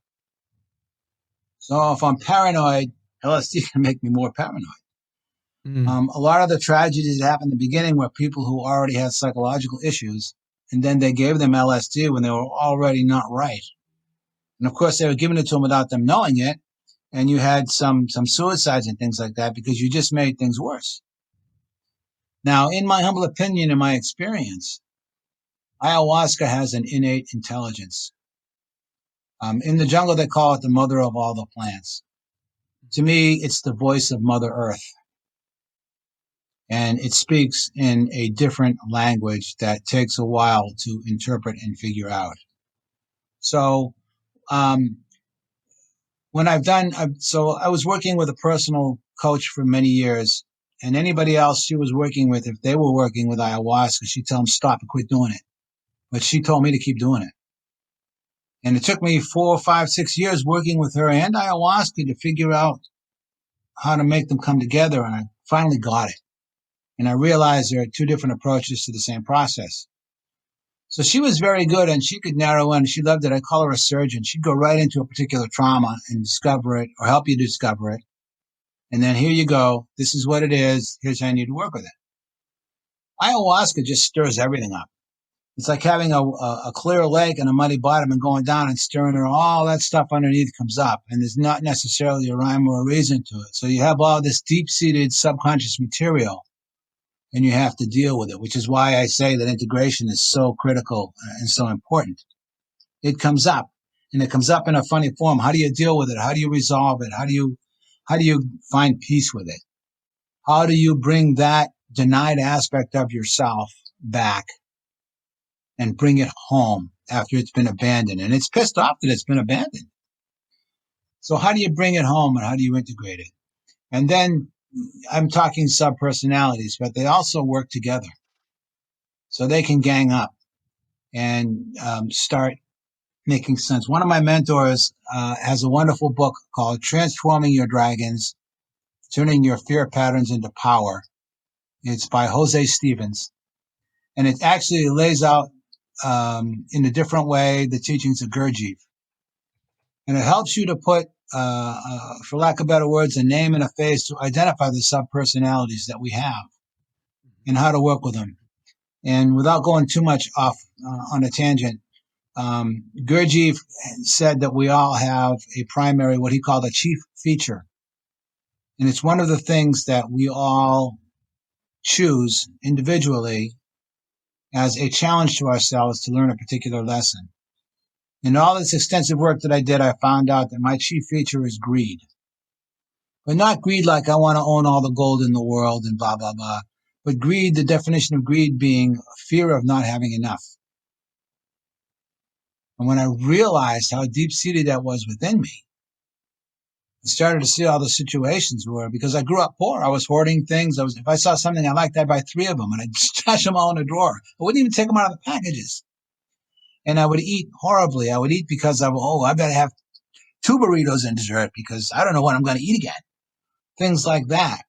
So if I'm paranoid, LSD can make me more paranoid. A lot of the tragedies that happened in the beginning were people who already had psychological issues, and then they gave them LSD when they were already not right. And of course, they were giving it to them without them knowing it, and you had some suicides and things like that because you just made things worse. Now, in my humble opinion and my experience, ayahuasca has an innate intelligence. In the jungle, they call it the mother of all the plants. To me, it's the voice of Mother Earth. And it speaks in a different language that takes a while to interpret and figure out. So, when I was working with a personal coach for many years, and anybody else she was working with, if they were working with ayahuasca, she'd tell them stop and quit doing it. But she told me to keep doing it. And it took me 4, 5, 6 years working with her and ayahuasca to figure out how to make them come together. And I finally got it. And I realized there are two different approaches to the same process. So she was very good and she could narrow in. She loved it. I call her a surgeon. She'd go right into a particular trauma and discover it or help you discover it. And then here you go. This is what it is. Here's how you need to work with it. Ayahuasca just stirs everything up. It's like having a clear lake and a muddy bottom and going down and stirring it. All that stuff underneath comes up, and there's not necessarily a rhyme or a reason to it. So you have all this deep-seated subconscious material, and you have to deal with it, which is why I say that integration is so critical and so important. It comes up, and it comes up in a funny form. How do you deal with it? How do you resolve it? How do you find peace with it? How do you bring that denied aspect of yourself back and bring it home after it's been abandoned? And it's pissed off that it's been abandoned. So how do you bring it home and how do you integrate it? And then I'm talking sub-personalities, but they also work together. So they can gang up and start making sense. One of my mentors has a wonderful book called Transforming Your Dragons, Turning Your Fear Patterns into Power. It's by Jose Stevens. And it actually lays out in a different way the teachings of Gurdjieff. And it helps you to put, for lack of better words, a name and a face to identify the sub-personalities that we have and how to work with them. And without going too much off on a tangent, Gurdjieff said that we all have a primary, what he called a chief feature. And it's one of the things that we all choose individually as a challenge to ourselves to learn a particular lesson. In all this extensive work that I did, I found out that my chief feature is greed. But not greed like I want to own all the gold in the world and blah, blah, blah. But greed, the definition of greed being fear of not having enough. And when I realized how deep-seated that was within me, I started to see all the situations where, because I grew up poor, I was hoarding things. If I saw something I liked, I'd buy 3 of them and I'd stash them all in a drawer. I wouldn't even take them out of the packages. And I would eat horribly. I would eat because I better have 2 burritos and dessert because I don't know when I'm going to eat again. Things like that.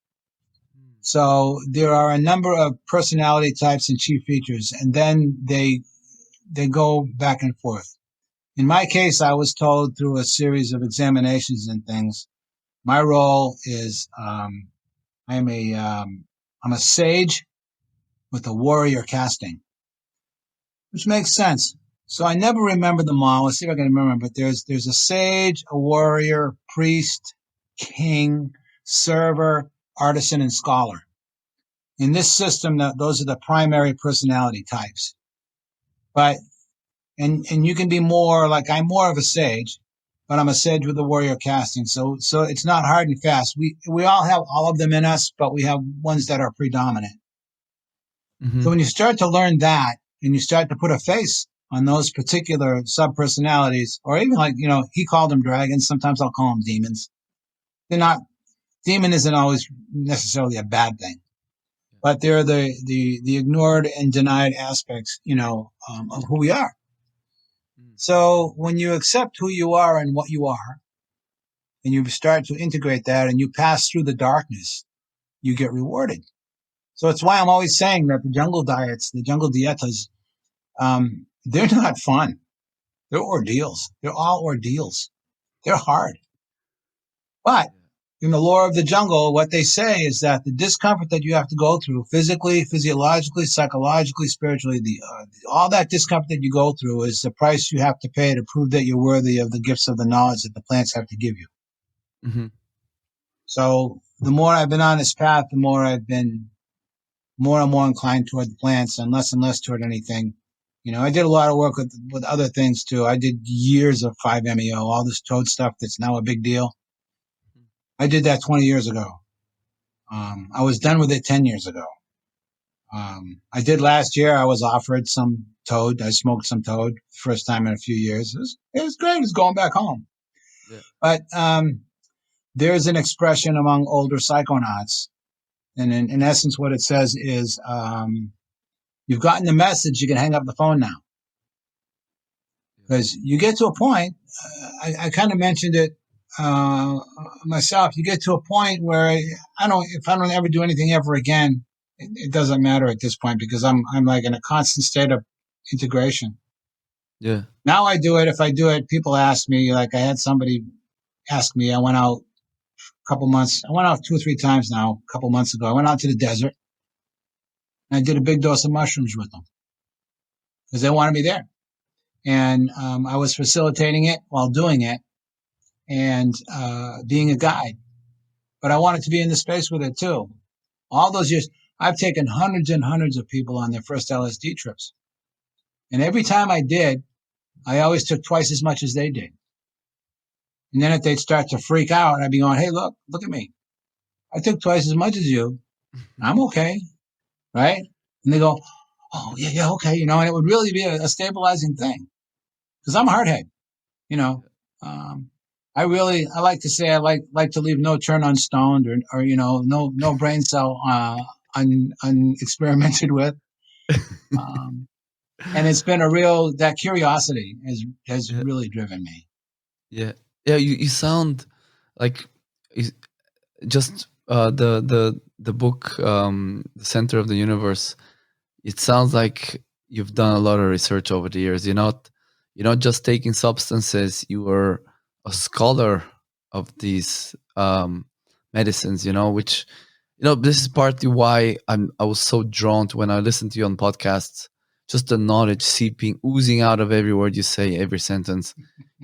So there are a number of personality types and chief features, and then they go back and forth. In my case, I was told through a series of examinations and things, my role is I'm a sage with a warrior casting, which makes sense. So I never remember them all. Let's see if I can remember. But there's a sage, a warrior, priest, king, server, artisan, and scholar. In this system, those are the primary personality types. But and you can be more like I'm more of a sage, but I'm a sage with a warrior casting. So it's not hard and fast. We all have all of them in us, but we have ones that are predominant. Mm-hmm. So when you start to learn that and you start to put a face on those particular sub-personalities, or even like, he called them dragons. Sometimes I'll call them demons. They're not, demon isn't always necessarily a bad thing, but they're the ignored and denied aspects, of who we are. So when you accept who you are and what you are, and you start to integrate that and you pass through the darkness, you get rewarded. So it's why I'm always saying that the jungle diets, the jungle dietas, they're not fun. They're ordeals. They're all ordeals. They're hard. But in the lore of the jungle, what they say is that the discomfort that you have to go through physically, physiologically, psychologically, spiritually, all that discomfort that you go through is the price you have to pay to prove that you're worthy of the gifts of the knowledge that the plants have to give you. Mm-hmm. So the more I've been on this path, the more I've been more and more inclined toward the plants and less toward anything. I did a lot of work with other things too. I did years of 5-MeO, all this toad stuff that's now a big deal. I did that 20 years ago. I was done with it 10 years ago. I did last year. I was offered some toad. I smoked some toad first time in a few years. It was great. It's going back home. Yeah. But there's an expression among older psychonauts. And in essence, what it says is, you've gotten the message. You can hang up the phone now. Because you get to a point, I kind of mentioned it myself. You get to a point where if I don't ever do anything ever again, it doesn't matter at this point because I'm like in a constant state of integration. Yeah. Now I do it. If I do it, people ask me. Like I had somebody ask me. I went out a couple months. I went out 2 or 3 times now. A couple months ago, I went out to the desert. And I did a big dose of mushrooms with them because they wanted me there. And I was facilitating it while doing it and being a guide. But I wanted to be in the space with it too. All those years, I've taken hundreds and hundreds of people on their first LSD trips. And every time I did, I always took twice as much as they did. And then if they'd start to freak out, I'd be going, hey, look at me. I took twice as much as you. I'm okay. Right? And they go, oh, yeah, okay. And it would really be a stabilizing thing. Because I'm a hardhead, I like to say I like to leave no turn unstoned or no brain cell unexperimented with. And it's been that curiosity has really driven me. Yeah. You sound like just the book, The Center of the Universe. It sounds like you've done a lot of research over the years. You're not just taking substances. You are a scholar of these medicines. Which this is partly why I was so drawn to when I listened to you on podcasts. Just the knowledge oozing out of every word you say, every sentence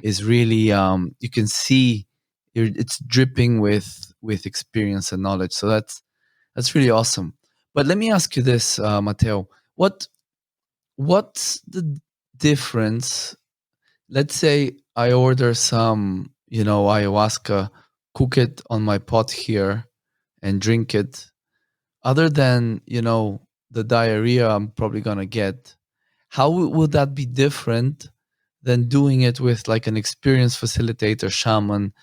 is really you can see it's dripping with experience and knowledge. So that's really awesome. But let me ask you this, Mateo. What's the difference? Let's say I order some, ayahuasca cook it on my pot here and drink it, other than, the diarrhea I'm probably gonna get, how would that be different than doing it with like an experienced facilitator, shaman,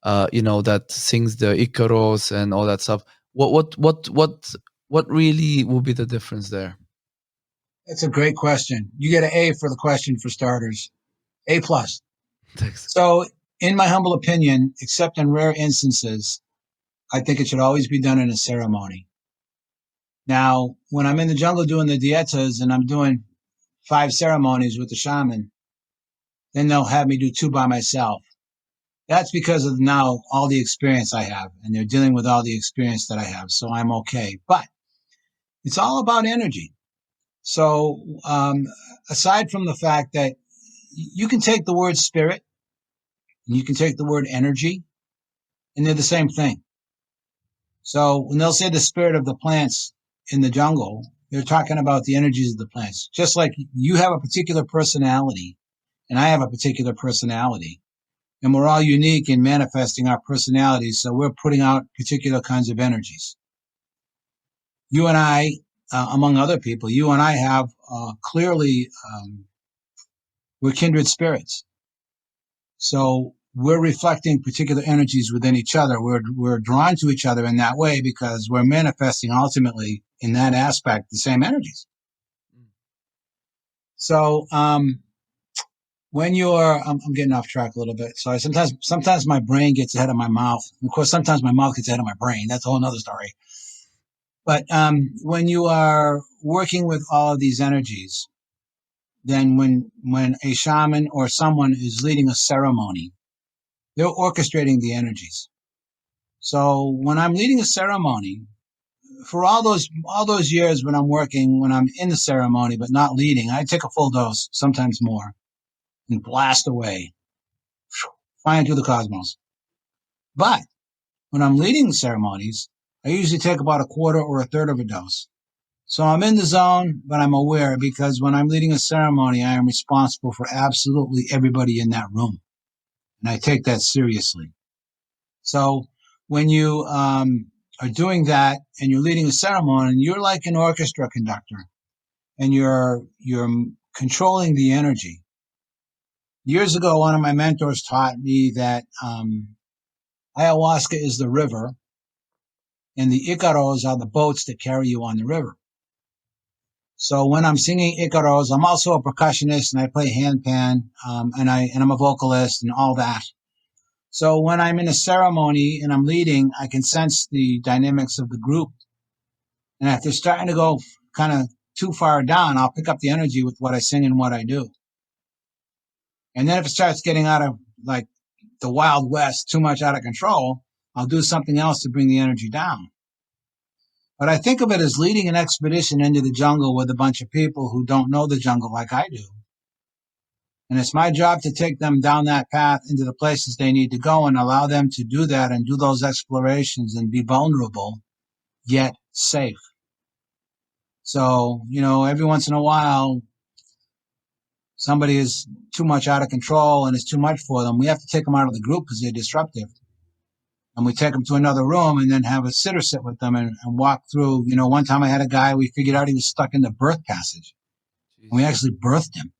that sings the Icaros and all that stuff? What really will be the difference there? That's a great question. You get an A for the question for starters. A plus. Thanks. So, in my humble opinion, except in rare instances, I think it should always be done in a ceremony. Now, when I'm in the jungle doing the dietas and I'm doing 5 ceremonies with the shaman, then they'll have me do 2 by myself. That's because of now all the experience I have, and they're dealing with all the experience that I have, so I'm okay. But it's all about energy. So, aside from the fact that you can take the word spirit and you can take the word energy, and they're the same thing. So when they'll say the spirit of the plants in the jungle, they're talking about the energies of the plants. Just like you have a particular personality and I have a particular personality, and we're all unique in manifesting our personalities. So we're putting out particular kinds of energies. You and I, among other people, you and I have clearly, we're kindred spirits. So we're reflecting particular energies within each other. We're drawn to each other in that way because we're manifesting ultimately in that aspect the same energies. So when you're, I'm getting off track a little bit. So sometimes my brain gets ahead of my mouth. And of course, sometimes my mouth gets ahead of my brain. That's a whole other story. But when you are working with all of these energies, then when a shaman or someone is leading a ceremony, they're orchestrating the energies. So when I'm leading a ceremony, for all those years when I'm in the ceremony but not leading, I take a full dose, sometimes more, and blast away, flying through the cosmos. But when I'm leading the ceremonies, I usually take about a quarter or a third of a dose. So I'm in the zone, but I'm aware because when I'm leading a ceremony, I am responsible for absolutely everybody in that room. And I take that seriously. So when you are doing that and you're leading a ceremony, you're like an orchestra conductor and you're controlling the energy. Years ago, one of my mentors taught me that ayahuasca is the river and the Icaros are the boats that carry you on the river. So when I'm singing Icaros, I'm also a percussionist and I play handpan, and I'm a vocalist and all that. So when I'm in a ceremony and I'm leading, I can sense the dynamics of the group. And if they're starting to go kind of too far down, I'll pick up the energy with what I sing and what I do. And then if it starts getting out of like the Wild West, too much out of control, I'll do something else to bring the energy down. But I think of it as leading an expedition into the jungle with a bunch of people who don't know the jungle like I do. And it's my job to take them down that path into the places they need to go and allow them to do that and do those explorations and be vulnerable, yet safe. So, every once in a while, somebody is too much out of control and it's too much for them. We have to take them out of the group because they're disruptive. And we take them to another room and then have a sitter sit with them and walk through. One time I had a guy, we figured out he was stuck in the birth passage. And we actually birthed him,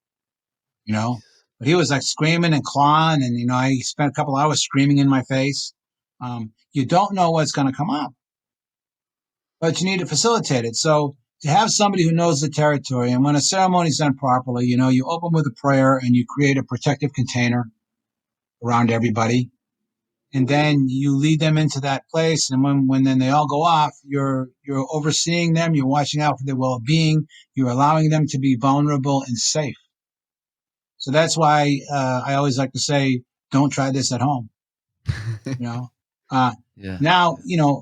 But he was like screaming and clawing. And, I spent a couple hours screaming in my face. You don't know what's going to come up, but you need to facilitate it. So to have somebody who knows the territory, and when a ceremony is done properly, you open with a prayer and you create a protective container around everybody. And then you lead them into that place. And when then they all go off, you're overseeing them. You're watching out for their well-being. You're allowing them to be vulnerable and safe. So that's why I always like to say, don't try this at home. Now,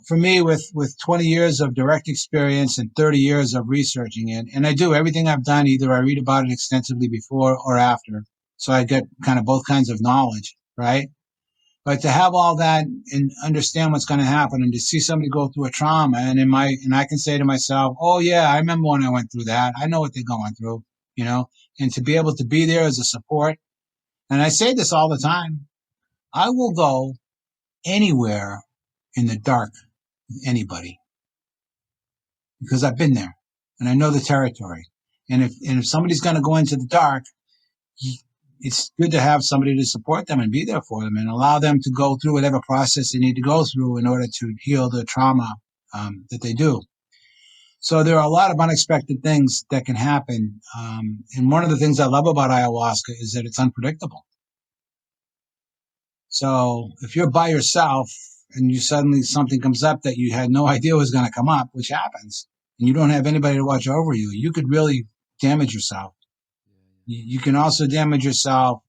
for me, with 20 years of direct experience and 30 years of researching it, and I do everything I've done, either I read about it extensively before or after. So I get kind of both kinds of knowledge, right? But to have all that and understand what's going to happen and to see somebody go through a trauma and I can say to myself, oh yeah, I remember when I went through that. I know what they're going through, and to be able to be there as a support. And I say this all the time. I will go anywhere in the dark with anybody, because I've been there and I know the territory. And if somebody's going to go into the dark, it's good to have somebody to support them and be there for them and allow them to go through whatever process they need to go through in order to heal the trauma that they do. So there are a lot of unexpected things that can happen. And one of the things I love about ayahuasca is that it's unpredictable. So if you're by yourself and you suddenly something comes up that you had no idea was going to come up, which happens, and you don't have anybody to watch over you, you could really damage yourself. You can also damage yourself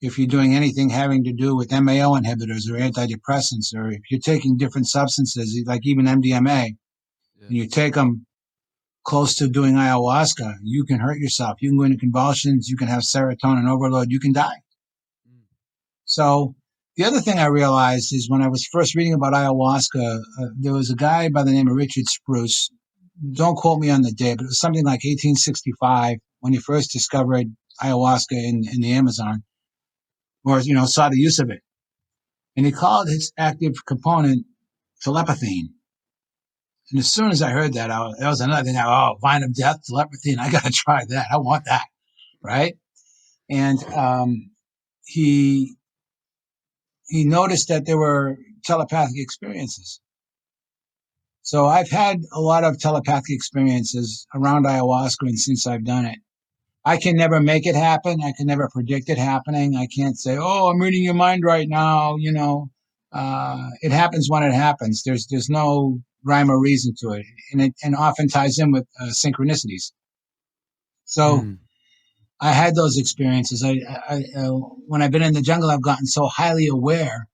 if you're doing anything having to do with MAO inhibitors or antidepressants, or if you're taking different substances, like even MDMA, and you take them close to doing ayahuasca, you can hurt yourself. You can go into convulsions. You can have serotonin overload. You can die. So the other thing I realized is when I was first reading about ayahuasca, there was a guy by the name of Richard Spruce. Don't quote me on the day, but it was something like 1865 when he first discovered ayahuasca in the Amazon, or saw the use of it. And he called his active component telepathy. And as soon as I heard that, that was another thing. Vine of death, telepathy. I got to try that. I want that, right? And he noticed that there were telepathic experiences. So I've had a lot of telepathic experiences around ayahuasca, and since I've done it, I can never make it happen. I can never predict it happening. I can't say, "Oh, I'm reading your mind right now." It happens when it happens. There's no rhyme or reason to it, and it often ties in with synchronicities. So I had those experiences. When I've been in the jungle, I've gotten so highly aware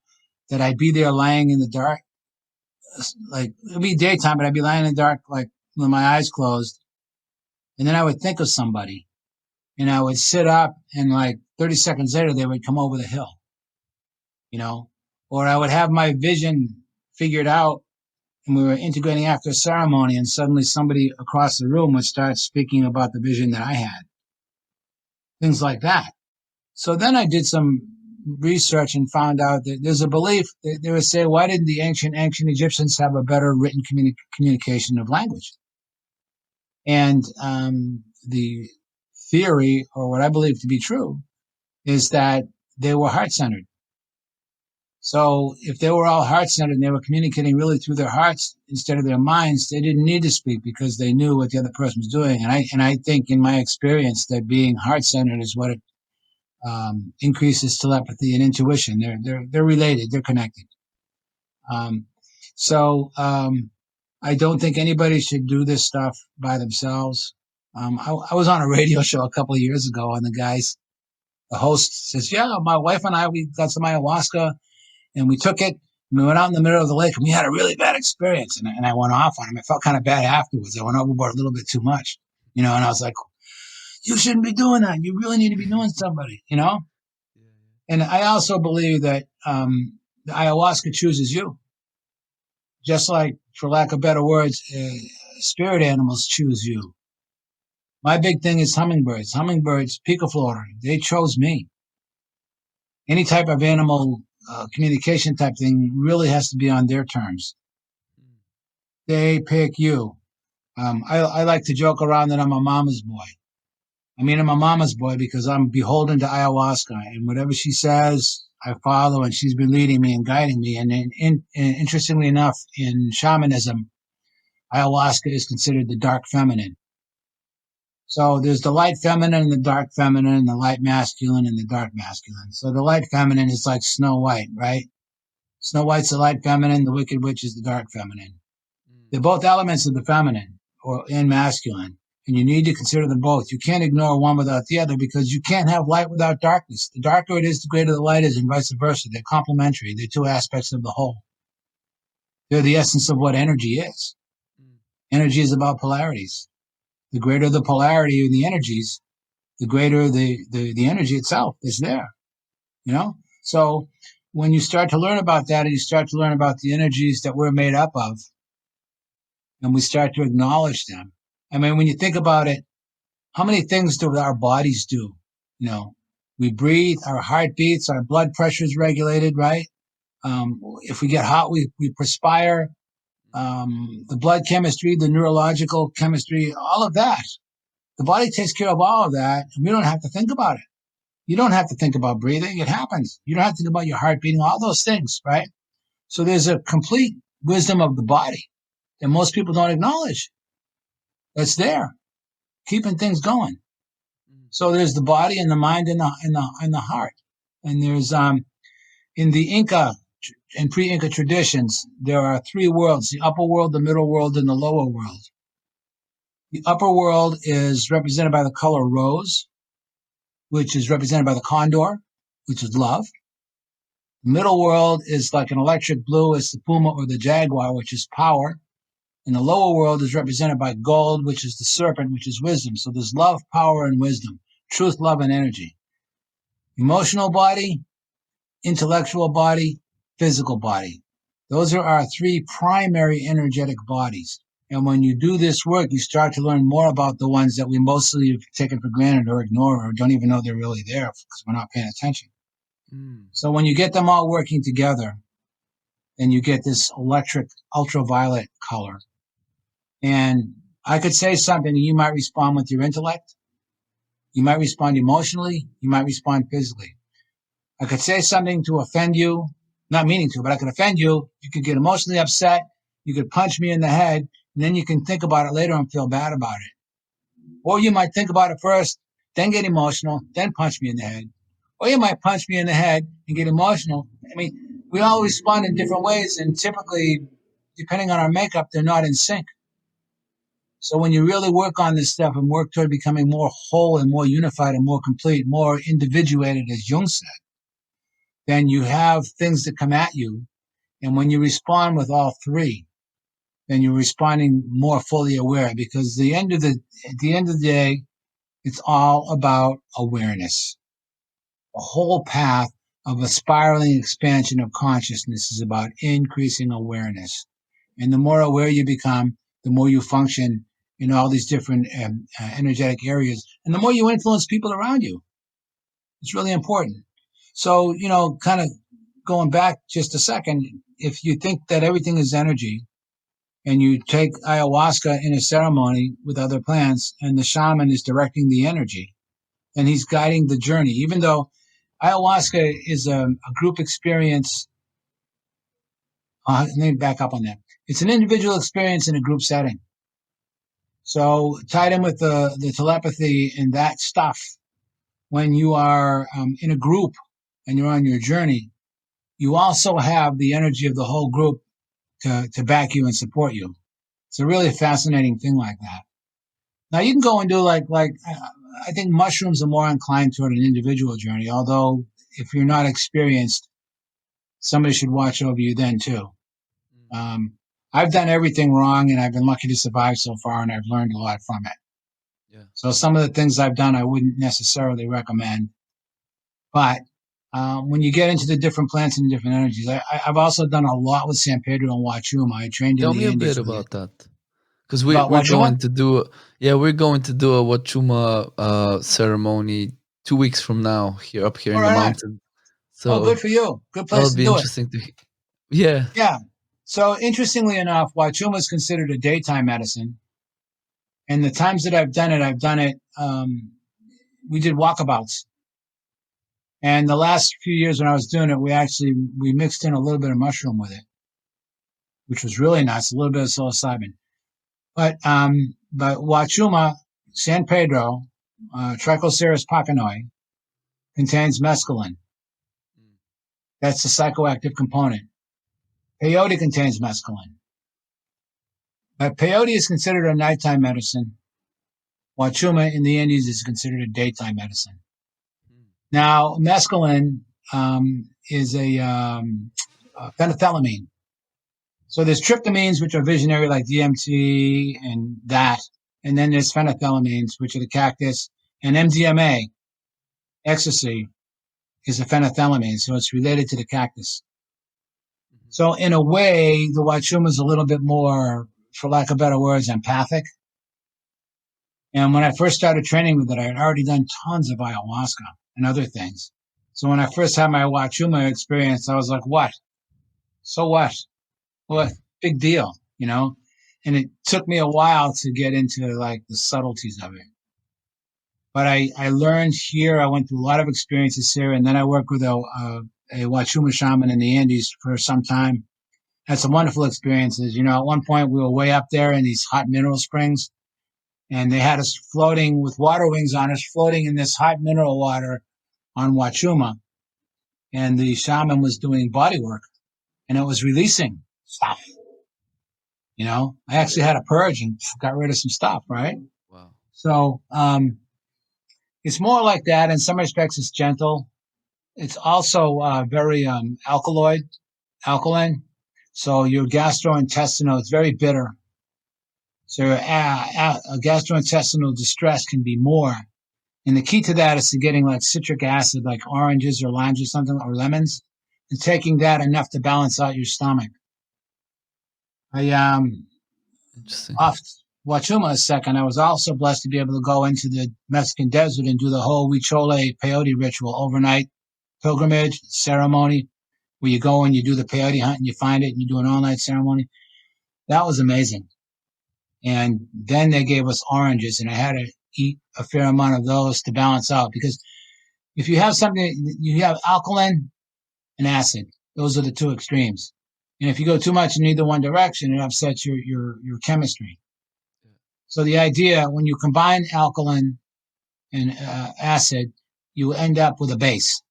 that I'd be there lying in the dark, like it'd be daytime, but I'd be lying in the dark, like with my eyes closed, and then I would think of somebody, and I would sit up, and like 30 seconds later, they would come over the hill, or I would have my vision figured out, and we were integrating after a ceremony, and suddenly somebody across the room would start speaking about the vision that I had, things like that. So then I did some research and found out that there's a belief that they would say, why didn't the ancient Egyptians have a better written communication of language? And the theory, or what I believe to be true, is that they were heart-centered. So if they were all heart-centered and they were communicating really through their hearts instead of their minds, they didn't need to speak because they knew what the other person was doing. And I think in my experience that being heart-centered is what it increases telepathy and intuition. They're related. They're connected. So I don't think anybody should do this stuff by themselves. I was on a radio show a couple of years ago, and the host says, "Yeah, my wife and I, we got some ayahuasca, and we took it. And we went out in the middle of the lake, and we had a really bad experience." And I went off on him. I felt kind of bad afterwards. I went overboard a little bit too much, and I was like, "You shouldn't be doing that. You really need to be doing somebody, And I also believe that the ayahuasca chooses you. Just like, for lack of better words, spirit animals choose you. My big thing is hummingbirds. Hummingbirds, picaflora, they chose me. Any type of animal communication type thing really has to be on their terms. They pick you. I like to joke around that I'm a mama's boy. I'm a mama's boy because I'm beholden to ayahuasca, and whatever she says, I follow, and she's been leading me and guiding me. And interestingly enough, in shamanism, ayahuasca is considered the dark feminine. So there's the light feminine and the dark feminine, and the light masculine and the dark masculine. So the light feminine is like Snow White, right? Snow White's the light feminine, the Wicked Witch is the dark feminine. They're both elements of the feminine and masculine, and you need to consider them both. You can't ignore one without the other because you can't have light without darkness. The darker it is, the greater the light is, and vice versa. They're complementary. They're two aspects of the whole. They're the essence of what energy is. Energy is about polarities. The greater the polarity in the energies, the greater the energy itself is there, So when you start to learn about that, and you start to learn about the energies that we're made up of, and we start to acknowledge them. When you think about it, how many things do our bodies do? We breathe, our heart beats, our blood pressure is regulated, right? If we get hot, we perspire. The blood chemistry, the neurological chemistry, all of that. The body takes care of all of that, and we don't have to think about it. You don't have to think about breathing. It happens. You don't have to think about your heart beating, all those things, right? So there's a complete wisdom of the body that most people don't acknowledge. That's there, keeping things going. So there's the body and the mind and the heart. And there's in the Inca and pre-Inca traditions, there are three worlds: the upper world, the middle world, and the lower world. The upper world is represented by the color rose, which is represented by the condor, which is love. The middle world is like an electric blue, it's the puma or the jaguar, which is power. And the lower world is represented by gold, which is the serpent, which is wisdom. So there's love, power, and wisdom, truth, love, and energy. Emotional body, intellectual body, physical body. Those are our three primary energetic bodies. And when you do this work, you start to learn more about the ones that we mostly have taken for granted or ignore or don't even know they're really there because we're not paying attention. So when you get them all working together, then you get this electric ultraviolet color. And I could say something and you might respond with your intellect. You might respond emotionally. You might respond physically. I could say something to offend you, not meaning to, but I could offend you. You could get emotionally upset. You could punch me in the head, and then you can think about it later and feel bad about it. Or you might think about it first, then get emotional, then punch me in the head. Or you might punch me in the head and get emotional. I mean, we all respond in different ways, and typically, depending on our makeup, they're not in sync. So when you really work on this stuff and work toward becoming more whole and more unified and more complete, more individuated, as Jung said, then you have things that come at you. And when you respond with all three, then you're responding more fully aware, because at the end of the day, it's all about awareness. The whole path of a spiraling expansion of consciousness is about increasing awareness. And the more aware you become, the more you function in all these different energetic areas, and the more you influence people around you. It's really important. So, kind of going back just a second, if you think that everything is energy and you take ayahuasca in a ceremony with other plants and the shaman is directing the energy and he's guiding the journey, even though ayahuasca is a group experience. Let me back up on that. It's an individual experience in a group setting. So tied in with the telepathy and that stuff, when you are in a group and you're on your journey, you also have the energy of the whole group to back you and support you. It's a really fascinating thing like that. Now you can go and do like I think mushrooms are more inclined toward an individual journey, although if you're not experienced, somebody should watch over you then too. I've done everything wrong and I've been lucky to survive so far, and I've learned a lot from it. Yeah. So some of the things I've done, I wouldn't necessarily recommend. But when you get into the different plants and different energies, I've also done a lot with San Pedro and Wachuma. I trained in the Indies. Tell me a bit about that. Because we're going to do a Wachuma ceremony 2 weeks from now up here in the mountain. So good for you. Good place to do it. That'll be interesting to hear. Yeah. Yeah. So interestingly enough, Wachuma is considered a daytime medicine. And the times that I've done it, we did walkabouts. And the last few years when I was doing it, we mixed in a little bit of mushroom with it, which was really nice, a little bit of psilocybin. But Wachuma, San Pedro, Trichoceres pacanoi, contains mescaline. That's the psychoactive component. Peyote contains mescaline. But peyote is considered a nighttime medicine. Wachuma in the Indies is considered a daytime medicine. Now, mescaline is a phenethylamine. So there's tryptamines, which are visionary, like DMT and that. And then there's phenethylamines, which are the cactus. And MDMA, ecstasy, is a phenethylamine. So it's related to the cactus. So in a way, the Wachuma is a little bit more, for lack of better words, empathic. And when I first started training with it, I had already done tons of ayahuasca and other things. So when I first had my Wachuma experience, I was like, what? So what? What big deal, you know? And it took me a while to get into like the subtleties of it. But I learned here. I went through a lot of experiences here, and then I worked with a Wachuma shaman in the Andes for some time. Had some wonderful experiences. You know, at one point we were way up there in these hot mineral springs, and they had us floating with water wings on us, floating in this hot mineral water on Wachuma. And the shaman was doing body work, and it was releasing stuff. You know, I actually had a purge and got rid of some stuff, right? Wow. So it's more like that. In some respects, it's gentle. It's also very alkaline. So your gastrointestinal, it's very bitter. So your gastrointestinal distress can be more. And the key to that is to getting like citric acid, like oranges or limes or something, or lemons, and taking that enough to balance out your stomach. I Interesting. off Wachuma a second. I was also blessed to be able to go into the Mexican desert and do the whole Huichol peyote ritual, overnight pilgrimage ceremony, where you go and you do the peyote hunt and you find it and you do an all-night ceremony. That was amazing. And then they gave us oranges, and I had to eat a fair amount of those to balance out, because if you have something, you have alkaline and acid. Those are the two extremes. And if you go too much in either one direction, it upsets your chemistry. So the idea, when you combine alkaline and acid, you end up with a base.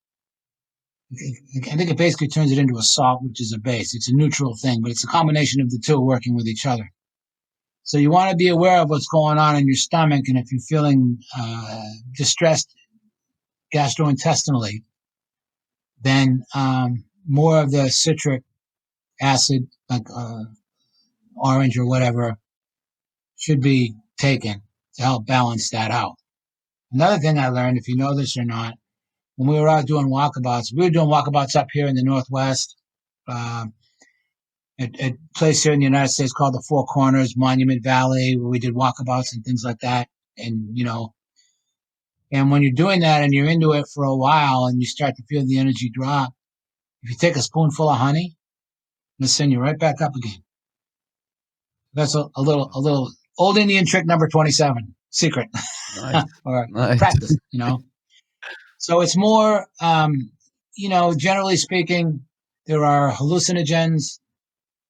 I think it basically turns it into a salt, which is a base. It's a neutral thing, but it's a combination of the two working with each other. So you want to be aware of what's going on in your stomach, and if you're feeling distressed gastrointestinally, then more of the citric acid, like orange or whatever, should be taken to help balance that out. Another thing I learned, if you know this or not, when we were out doing walkabouts, we were doing walkabouts up here in the Northwest, at a place here in the United States called the Four Corners, Monument Valley, where we did walkabouts and things like that. And, you know, and when you're doing that and you're into it for a while and you start to feel the energy drop, if you take a spoonful of honey, it'll send you right back up again. That's a little old Indian trick number 27, secret. Nice. Or Nice. practice, you know. So it's more, you know, generally speaking, there are hallucinogens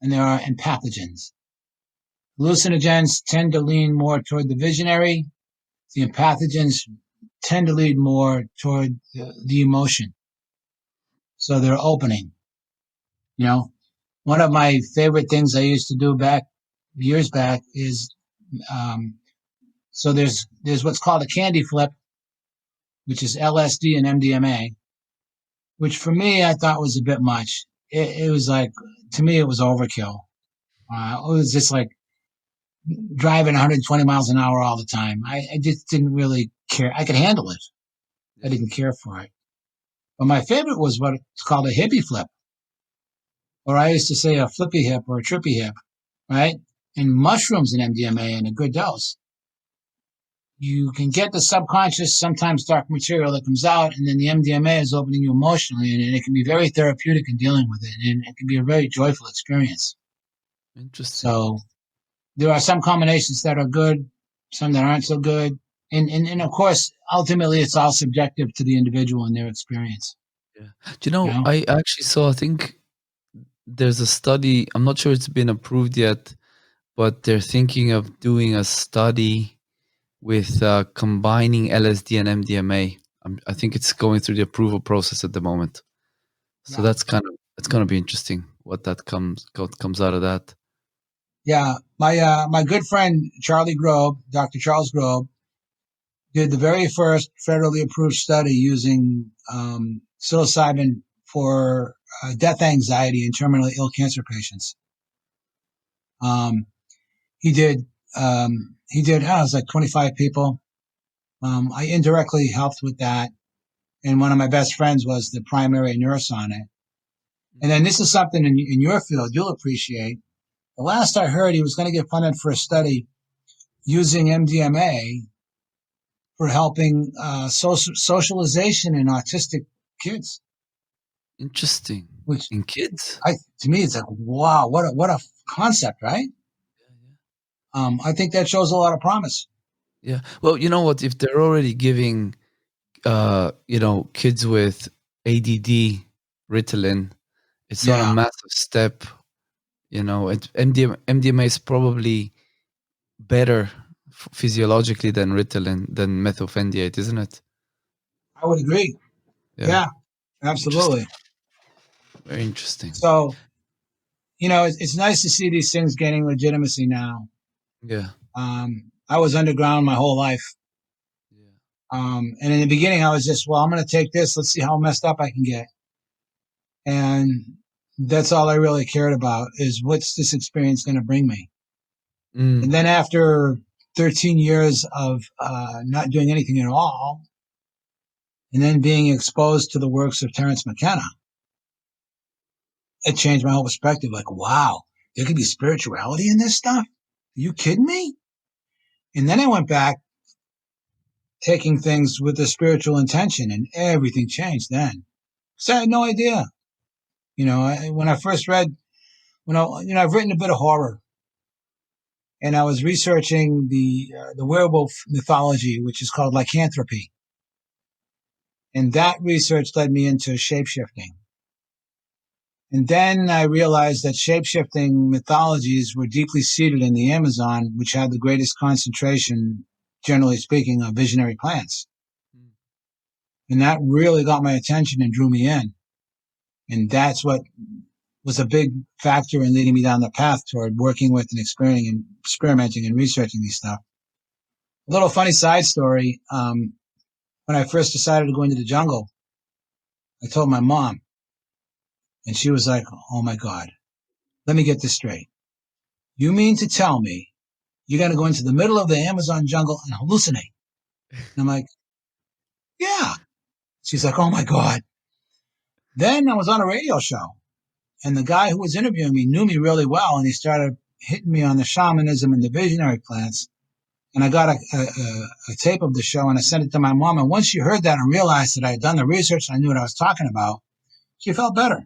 and there are empathogens. Hallucinogens tend to lean more toward the visionary. The empathogens tend to lead more toward the emotion. So they're opening. You know, one of my favorite things I used to do years back is, so there's what's called a candy flip, which is LSD and MDMA, which for me I thought was a bit much. It was like, to me, it was overkill. It was just like driving 120 miles an hour all the time. I just didn't really care. I could handle it. I didn't care for it. But my favorite was what it's called a hippie flip, or I used to say a flippy hip or a trippy hip, right? And mushrooms and MDMA in a good dose. You can get the subconscious, sometimes dark material that comes out, and then the MDMA is opening you emotionally, and it can be very therapeutic in dealing with it, and it can be a very joyful experience. Interesting. So there are some combinations that are good, some that aren't so good. And of course, ultimately, it's all subjective to the individual and their experience. Yeah. Do you know, You know? I actually saw, I think there's a study, I'm not sure it's been approved yet, but they're thinking of doing a study with combining LSD and MDMA. I think it's going through the approval process at the moment. So Yeah. it's going to be interesting what comes out of that. Yeah. My good friend, Dr. Charles Grobe, did the very first federally approved study using psilocybin for death anxiety in terminally ill cancer patients. He did, it was like 25 people. I indirectly helped with that. And one of my best friends was the primary nurse on it. And then this is something in your field you'll appreciate. The last I heard, he was going to get funded for a study using MDMA for helping socialization in autistic kids. Interesting. which in kids. to me, it's like, wow, what a concept, right? I think that shows a lot of promise. Yeah. Well, you know what? If they're already giving, kids with ADD Ritalin, it's not a massive step. MDMA is probably better physiologically than Ritalin, than methylphenidate, isn't it? I would agree. Yeah, absolutely. Very interesting. So, it's nice to see these things gaining legitimacy now. Yeah. I was underground my whole life. And in the beginning, I was just, well, I'm going to take this. Let's see how messed up I can get. And that's all I really cared about is what's this experience going to bring me? And then after 13 years of not doing anything at all, and then being exposed to the works of Terence McKenna, it changed my whole perspective. Like, wow, there could be spirituality in this stuff? Are you kidding me? And then I went back taking things with a spiritual intention, and everything changed then. So I had no idea. When I first read, I've written a bit of horror, and I was researching the werewolf mythology, which is called lycanthropy. And that research led me into shapeshifting. And then I realized that shapeshifting mythologies were deeply seated in the Amazon, which had the greatest concentration, generally speaking, of visionary plants. And that really got my attention and drew me in. And that's what was a big factor in leading me down the path toward working with and experimenting and researching these stuff. A little funny side story. When I first decided to go into the jungle, I told my mom, and she was like, oh my God, let me get this straight. You mean to tell me you're going to go into the middle of the Amazon jungle and hallucinate? And I'm like, yeah. She's like, oh my God. Then I was on a radio show, and the guy who was interviewing me knew me really well, and he started hitting me on the shamanism and the visionary plants. And I got a tape of the show, and I sent it to my mom. And once she heard that and realized that I had done the research and I knew what I was talking about, she felt better,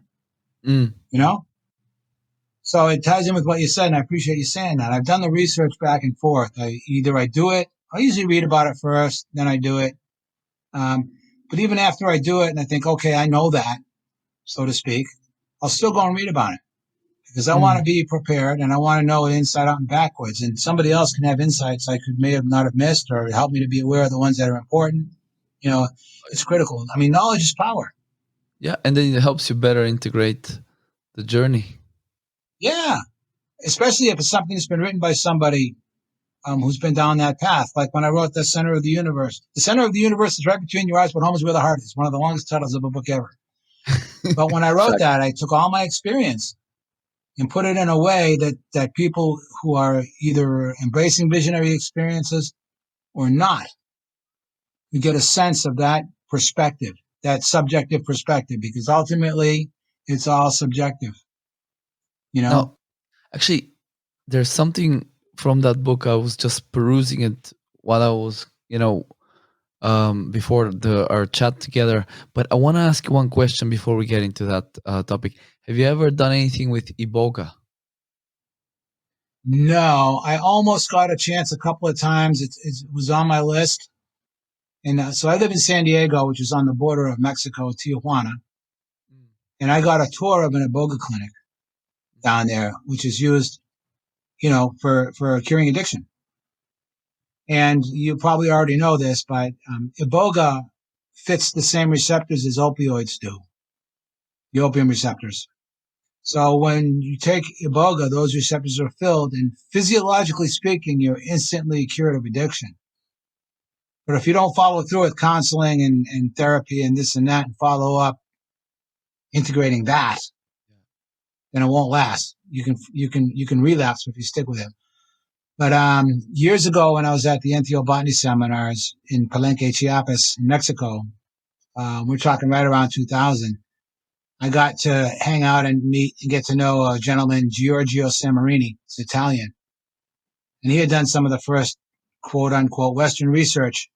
So it ties in with what you said, and I appreciate you saying that. I've done the research back and forth. I do it. I usually read about it first, then I do it. But even after I do it and I think, okay, I know that, so to speak, I'll still go and read about it because I want to be prepared and I want to know it inside out and backwards. And somebody else can have insights I may not have missed or help me to be aware of the ones that are important. It's critical. I mean, knowledge is power. Yeah, and then it helps you better integrate the journey. Yeah, especially if it's something that's been written by somebody who's been down that path. Like when I wrote The Center of the Universe. The Center of the Universe is right between your eyes, but home is where the heart is. One of the longest titles of a book ever. But when I wrote that, I took all my experience and put it in a way that people who are either embracing visionary experiences or not, you get a sense of that perspective, that subjective perspective, because ultimately it's all subjective. No, actually, there's something from that book. I was just perusing it while I was, before our chat together. But I want to ask you one question before we get into that topic. Have you ever done anything with Iboga? No, I almost got a chance a couple of times. It was on my list. And so I live in San Diego, which is on the border of Mexico, Tijuana. And I got a tour of an Iboga clinic down there, which is used, for curing addiction. And you probably already know this, but Iboga fits the same receptors as opioids do, the opium receptors. So when you take Iboga, those receptors are filled, and physiologically speaking, you're instantly cured of addiction. But if you don't follow through with counseling and therapy and this and that, and follow up integrating that, then it won't last. You can relapse if you stick with it. But years ago, when I was at the ethnobotany seminars in Palenque, Chiapas, in Mexico, we're talking right around 2000. I got to hang out and meet and get to know a gentleman, Giorgio Sammarini. It's Italian, and he had done some of the first quote unquote Western research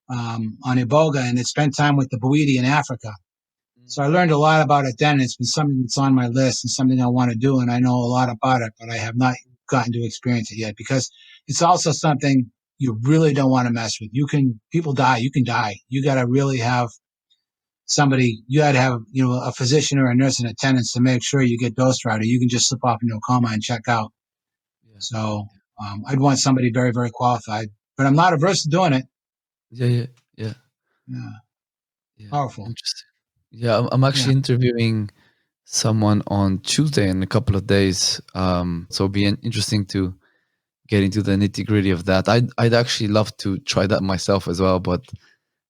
on Iboga, and had spent time with the Bwiti in Africa. So I learned a lot about it then. It's been something that's on my list and something I want to do, and I know a lot about it, but I have not gotten to experience it yet because it's also something you really don't want to mess with. People die, you can die. You got to really have somebody, you got to have, a physician or a nurse in attendance to make sure you get dosed right, or you can just slip off into a coma and check out. Yeah. So I'd want somebody very, very qualified, but I'm not averse to doing it. Yeah. Powerful. Interesting. Yeah, I'm actually interviewing someone on Tuesday in a couple of days. So it'll be interesting to get into the nitty gritty of that. I'd actually love to try that myself as well, but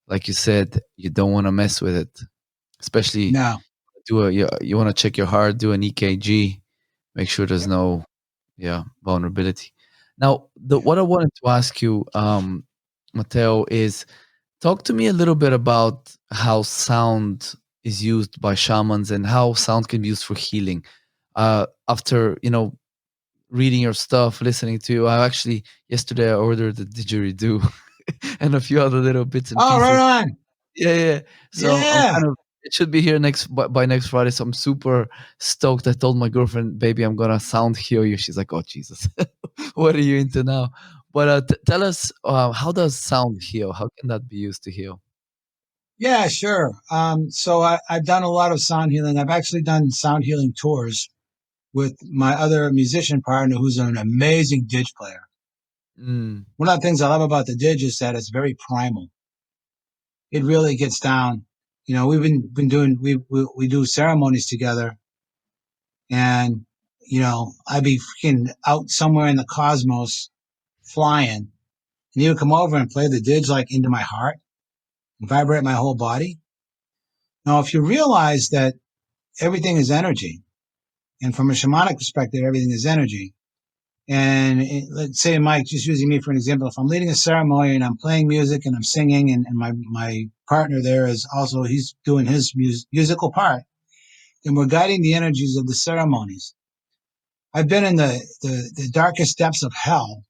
like you said, you don't want to mess with it, especially you want to check your heart, do an EKG, make sure there's no vulnerability. Now, what I wanted to ask you, Mateo, is talk to me a little bit about how sound is used by shamans and how sound can be used for healing. After reading your stuff, listening to you, yesterday I ordered the didgeridoo and a few other little bits and pieces. Oh, right on. Yeah. So I'm it should be here by next Friday. So I'm super stoked. I told my girlfriend, "Baby, I'm gonna sound heal you." She's like, "Oh Jesus, what are you into now?" But tell us, how does sound heal? How can that be used to heal? Yeah, sure. So I've done a lot of sound healing. I've actually done sound healing tours with my other musician partner, who's an amazing didge player. One of the things I love about the didge is that it's very primal. It really gets down. We've been doing we do ceremonies together, and I'd be freaking out somewhere in the cosmos, flying, and he would come over and play the didge like into my heart and vibrate my whole body. Now, if you realize that everything is energy, and from a shamanic perspective, everything is energy. And let's say, Mike, just using me for an example, if I'm leading a ceremony and I'm playing music and I'm singing, and my partner there is also, he's doing his musical part, then we're guiding the energies of the ceremonies. I've been in the darkest depths of hell,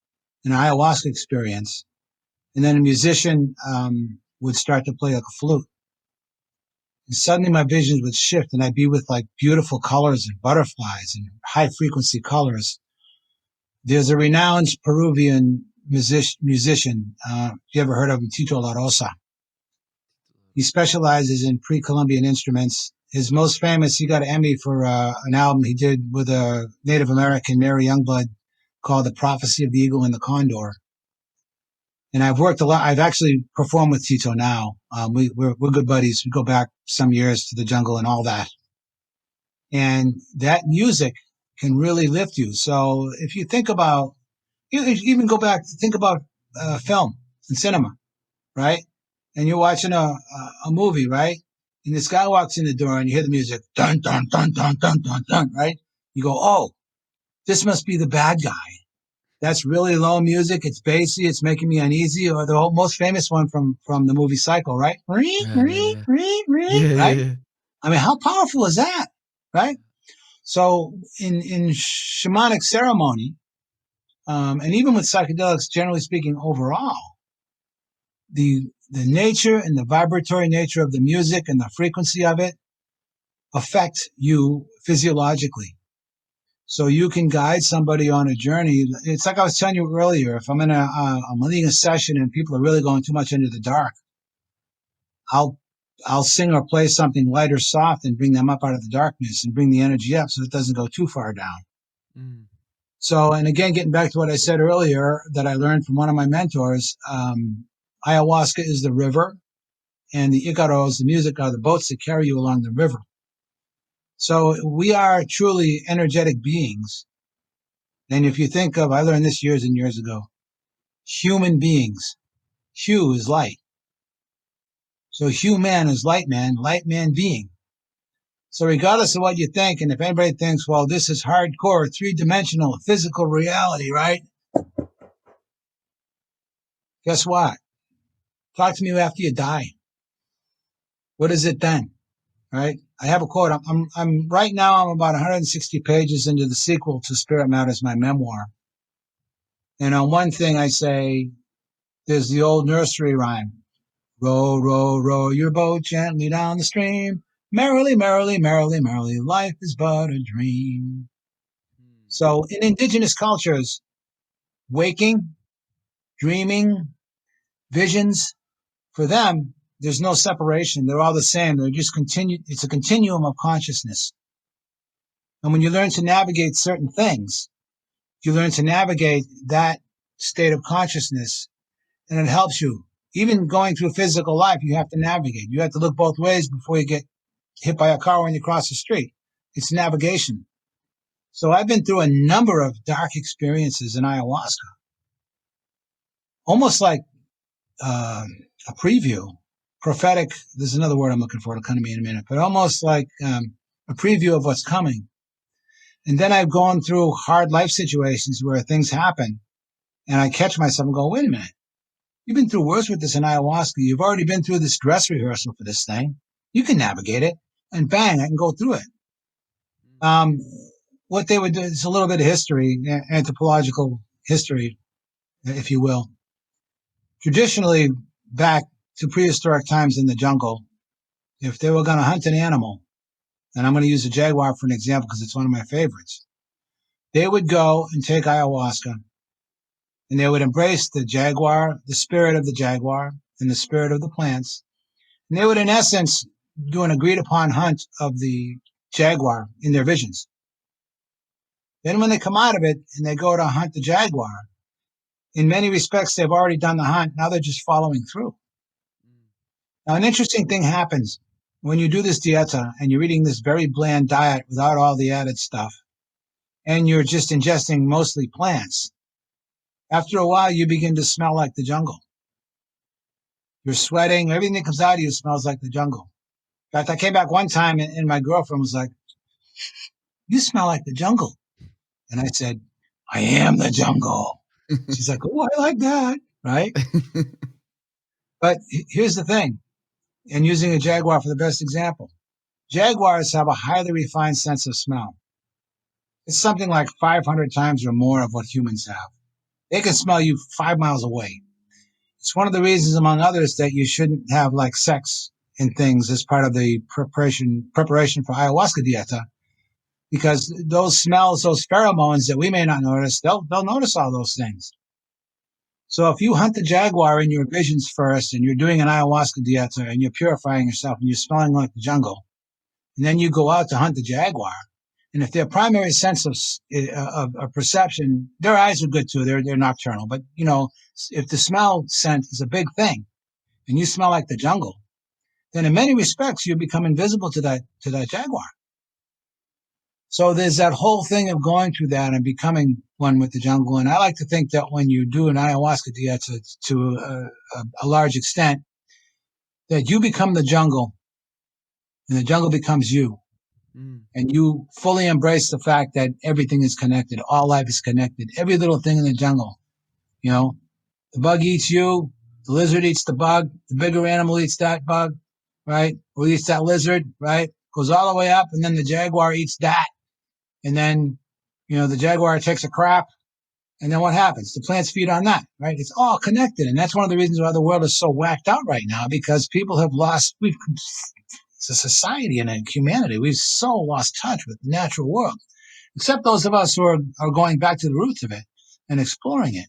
an ayahuasca experience, and then a musician would start to play like a flute. And suddenly my visions would shift, and I'd be with like beautiful colors and butterflies and high frequency colors. There's a renowned Peruvian musician. You ever heard of him? Tito La Rosa. He specializes in pre-Columbian instruments. His most famous, he got an Emmy for an album he did with a Native American, Mary Youngblood, called The Prophecy of the Eagle and the Condor. And I've worked a lot. I've actually performed with Tito now. We're good buddies. We go back some years to the jungle and all that. And that music can really lift you. So if you think about, you even go back to think about film and cinema, right? And you're watching a movie, right? And this guy walks in the door and you hear the music, dun, dun, dun, dun, dun, dun, dun, right? You go, oh, this must be the bad guy. That's really low music. It's bassy. It's making me uneasy. Or the most famous one from the movie Psycho, right? Right? I mean, how powerful is that, right? So in shamanic ceremony, and even with psychedelics, generally speaking, overall, the nature and the vibratory nature of the music and the frequency of it affect you physiologically. So you can guide somebody on a journey. It's like I was telling you earlier. If I'm I'm leading a session and people are really going too much into the dark, I'll sing or play something light or soft and bring them up out of the darkness and bring the energy up so it doesn't go too far down. So, and again, getting back to what I said earlier that I learned from one of my mentors, ayahuasca is the river, and the icaros, the music, are the boats that carry you along the river. So we are truly energetic beings. And if you think of, I learned this years and years ago, human beings, Hu is light. So human is light man being. So regardless of what you think, and if anybody thinks, well, this is hardcore, three-dimensional, physical reality, right? Guess what? Talk to me after you die. What is it then? Right? I have a quote. I'm right now, I'm about 160 pages into the sequel to Spirit Matters, my memoir. And on one thing I say, there's the old nursery rhyme. Row, row, row your boat gently down the stream. Merrily, merrily, merrily, merrily, life is but a dream. So in indigenous cultures, waking, dreaming, visions, for them, there's no separation. They're all the same. They're just it's a continuum of consciousness. And when you learn to navigate certain things, you learn to navigate that state of consciousness, and it helps you. Even going through physical life, you have to navigate. You have to look both ways before you get hit by a car when you cross the street. It's navigation. So I've been through a number of dark experiences in ayahuasca, almost like a preview, prophetic. There's another word I'm looking for. It'll come to me in a minute, but almost like a preview of what's coming. And then I've gone through hard life situations where things happen, and I catch myself and go, wait a minute. You've been through worse with this in ayahuasca. You've already been through this dress rehearsal for this thing. You can navigate it, and bang, I can go through it. What they would do is a little bit of history, anthropological history, if you will. Traditionally, back to prehistoric times in the jungle, if they were going to hunt an animal, and I'm going to use a jaguar for an example because it's one of my favorites, they would go and take ayahuasca, and they would embrace the jaguar, the spirit of the jaguar, and the spirit of the plants. And they would, in essence, do an agreed upon hunt of the jaguar in their visions. Then when they come out of it and they go to hunt the jaguar, in many respects, they've already done the hunt. Now they're just following through. Now, an interesting thing happens when you do this dieta and you're eating this very bland diet without all the added stuff, and you're just ingesting mostly plants. After a while, you begin to smell like the jungle. You're sweating. Everything that comes out of you smells like the jungle. In fact, I came back one time and my girlfriend was like, you smell like the jungle. And I said, I am the jungle. She's like, oh, I like that. Right? But here's the thing. And using a jaguar for the best example, jaguars have a highly refined sense of smell. It's something like 500 times or more of what humans have. They can smell you 5 miles away. It's one of the reasons, among others, that you shouldn't have like sex and things as part of the preparation for ayahuasca dieta, because those smells, those pheromones that we may not notice, they'll notice all those things. So if you hunt the jaguar in your visions first, and you're doing an ayahuasca dieta, and you're purifying yourself, and you're smelling like the jungle, and then you go out to hunt the jaguar, and if their primary sense of perception, their eyes are good too, they're nocturnal, but you know, if the smell scent is a big thing, and you smell like the jungle, then in many respects you become invisible to that jaguar. So there's that whole thing of going through that and becoming one with the jungle. And I like to think that when you do an ayahuasca dieta to a large extent, that you become the jungle and the jungle becomes you. And you fully embrace the fact that everything is connected. All life is connected. Every little thing in the jungle. You know, the bug eats you. The lizard eats the bug. The bigger animal eats that bug, right? Or eats that lizard, right? Goes all the way up, and then the jaguar eats that. And then, you know, the jaguar takes a crap, and then what happens? The plants feed on that, right? It's all connected. And that's one of the reasons why the world is so whacked out right now, because people have it's a society and a humanity. We've so lost touch with the natural world, except those of us who are going back to the roots of it and exploring it.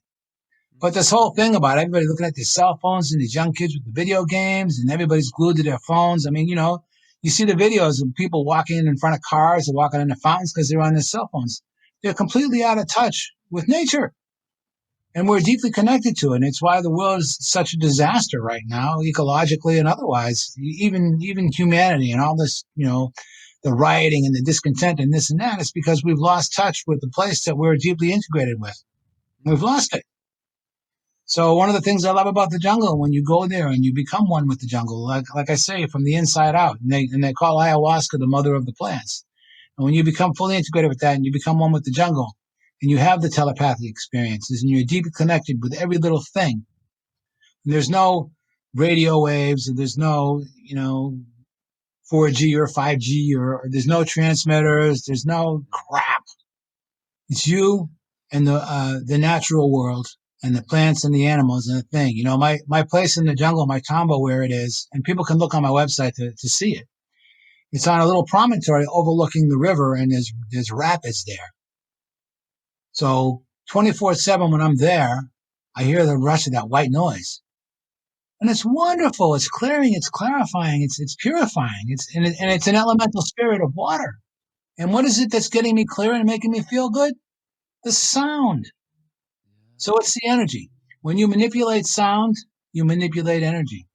But this whole thing about everybody looking at their cell phones and these young kids with the video games, and everybody's glued to their phones. I mean, you know, you see the videos of people walking in front of cars or walking into fountains because they're on their cell phones. They're completely out of touch with nature. And we're deeply connected to it. And it's why the world is such a disaster right now, ecologically and otherwise. Even humanity and all this, you know, the rioting and the discontent and this and that, it's because we've lost touch with the place that we're deeply integrated with. We've lost it. So one of the things I love about the jungle, when you go there and you become one with the jungle, like I say, from the inside out, and they call ayahuasca the mother of the plants. And when you become fully integrated with that and you become one with the jungle, and you have the telepathic experiences, and you're deeply connected with every little thing, and there's no radio waves, and there's no, you know, 4G or 5G, or there's no transmitters, there's no crap. It's you and the natural world, and the plants and the animals and the thing. You know, my place in the jungle, my tombo where it is, and people can look on my website to see it. It's on a little promontory overlooking the river, and there's rapids there. So 24/7 when I'm there, I hear the rush of that white noise. And it's wonderful. It's clearing, it's clarifying, it's purifying. It's an elemental spirit of water. And what is it that's getting me clear and making me feel good? The sound. So it's the energy. When you manipulate sound, you manipulate energy.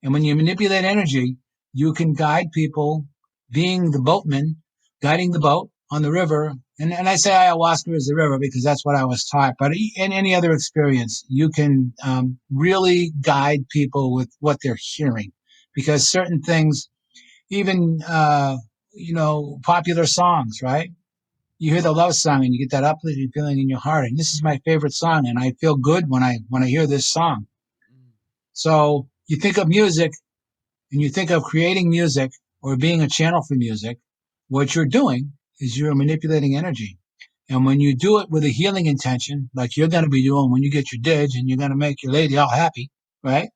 And when you manipulate energy, you can guide people, being the boatman, guiding the boat on the river. And I say ayahuasca is the river because that's what I was taught. But in any other experience, you can really guide people with what they're hearing. Because certain things, even, popular songs, right? You hear the love song and you get that uplifting feeling in your heart. And this is my favorite song, and I feel good when I hear this song. So you think of music, and you think of creating music or being a channel for music. What you're doing is you're manipulating energy. And when you do it with a healing intention, like you're going to be doing when you get your dig and you're going to make your lady all happy, right?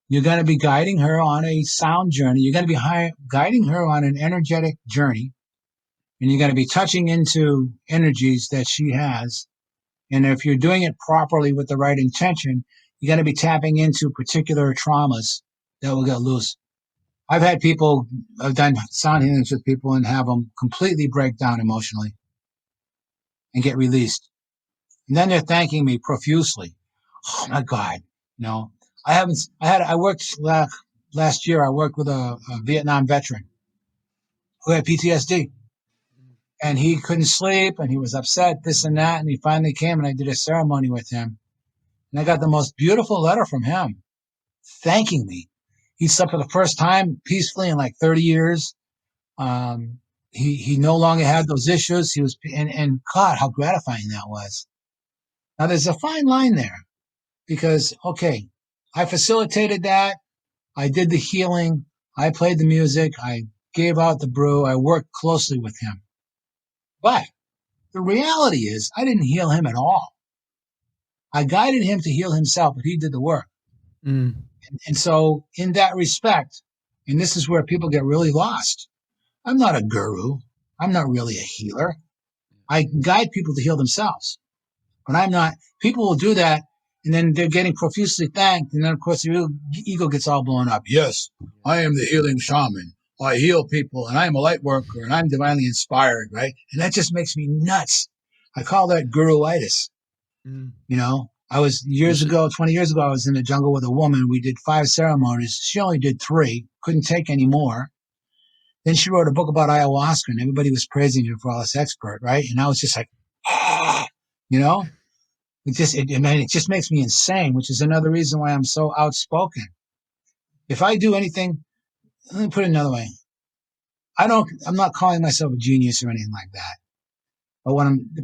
You're going to be guiding her on a sound journey. You're going to be guiding her on an energetic journey. And you're going to be touching into energies that she has. And if you're doing it properly with the right intention, you're going to be tapping into particular traumas that will get loose. I've done sound healings with people and have them completely break down emotionally and get released. And then they're thanking me profusely. Oh my God. I worked last year, I worked with a Vietnam veteran who had PTSD, and he couldn't sleep and he was upset, this and that. And he finally came and I did a ceremony with him. And I got the most beautiful letter from him thanking me. He slept for the first time peacefully in like 30 years. He no longer had those issues. He was, and God, how gratifying that was. Now there's a fine line there because, okay, I facilitated that. I did the healing. I played the music. I gave out the brew. I worked closely with him. But the reality is I didn't heal him at all. I guided him to heal himself, but he did the work. And so in that respect, and this is where people get really lost. I'm not a guru. I'm not really a healer. I guide people to heal themselves, but I'm not. People will do that, and then they're getting profusely thanked, and then of course the ego gets all blown up. Yes, I am the healing shaman. I heal people, and I am a light worker, and I'm divinely inspired, right? And that just makes me nuts. I call that guruitis. I was 20 years ago, I was in the jungle with a woman. We did 5 ceremonies. She only did 3, couldn't take any more. Then she wrote a book about ayahuasca, and everybody was praising her for all this expert, right? And I was just like, it just makes me insane, which is another reason why I'm so outspoken. If I do anything, let me put it another way. I'm not calling myself a genius or anything like that.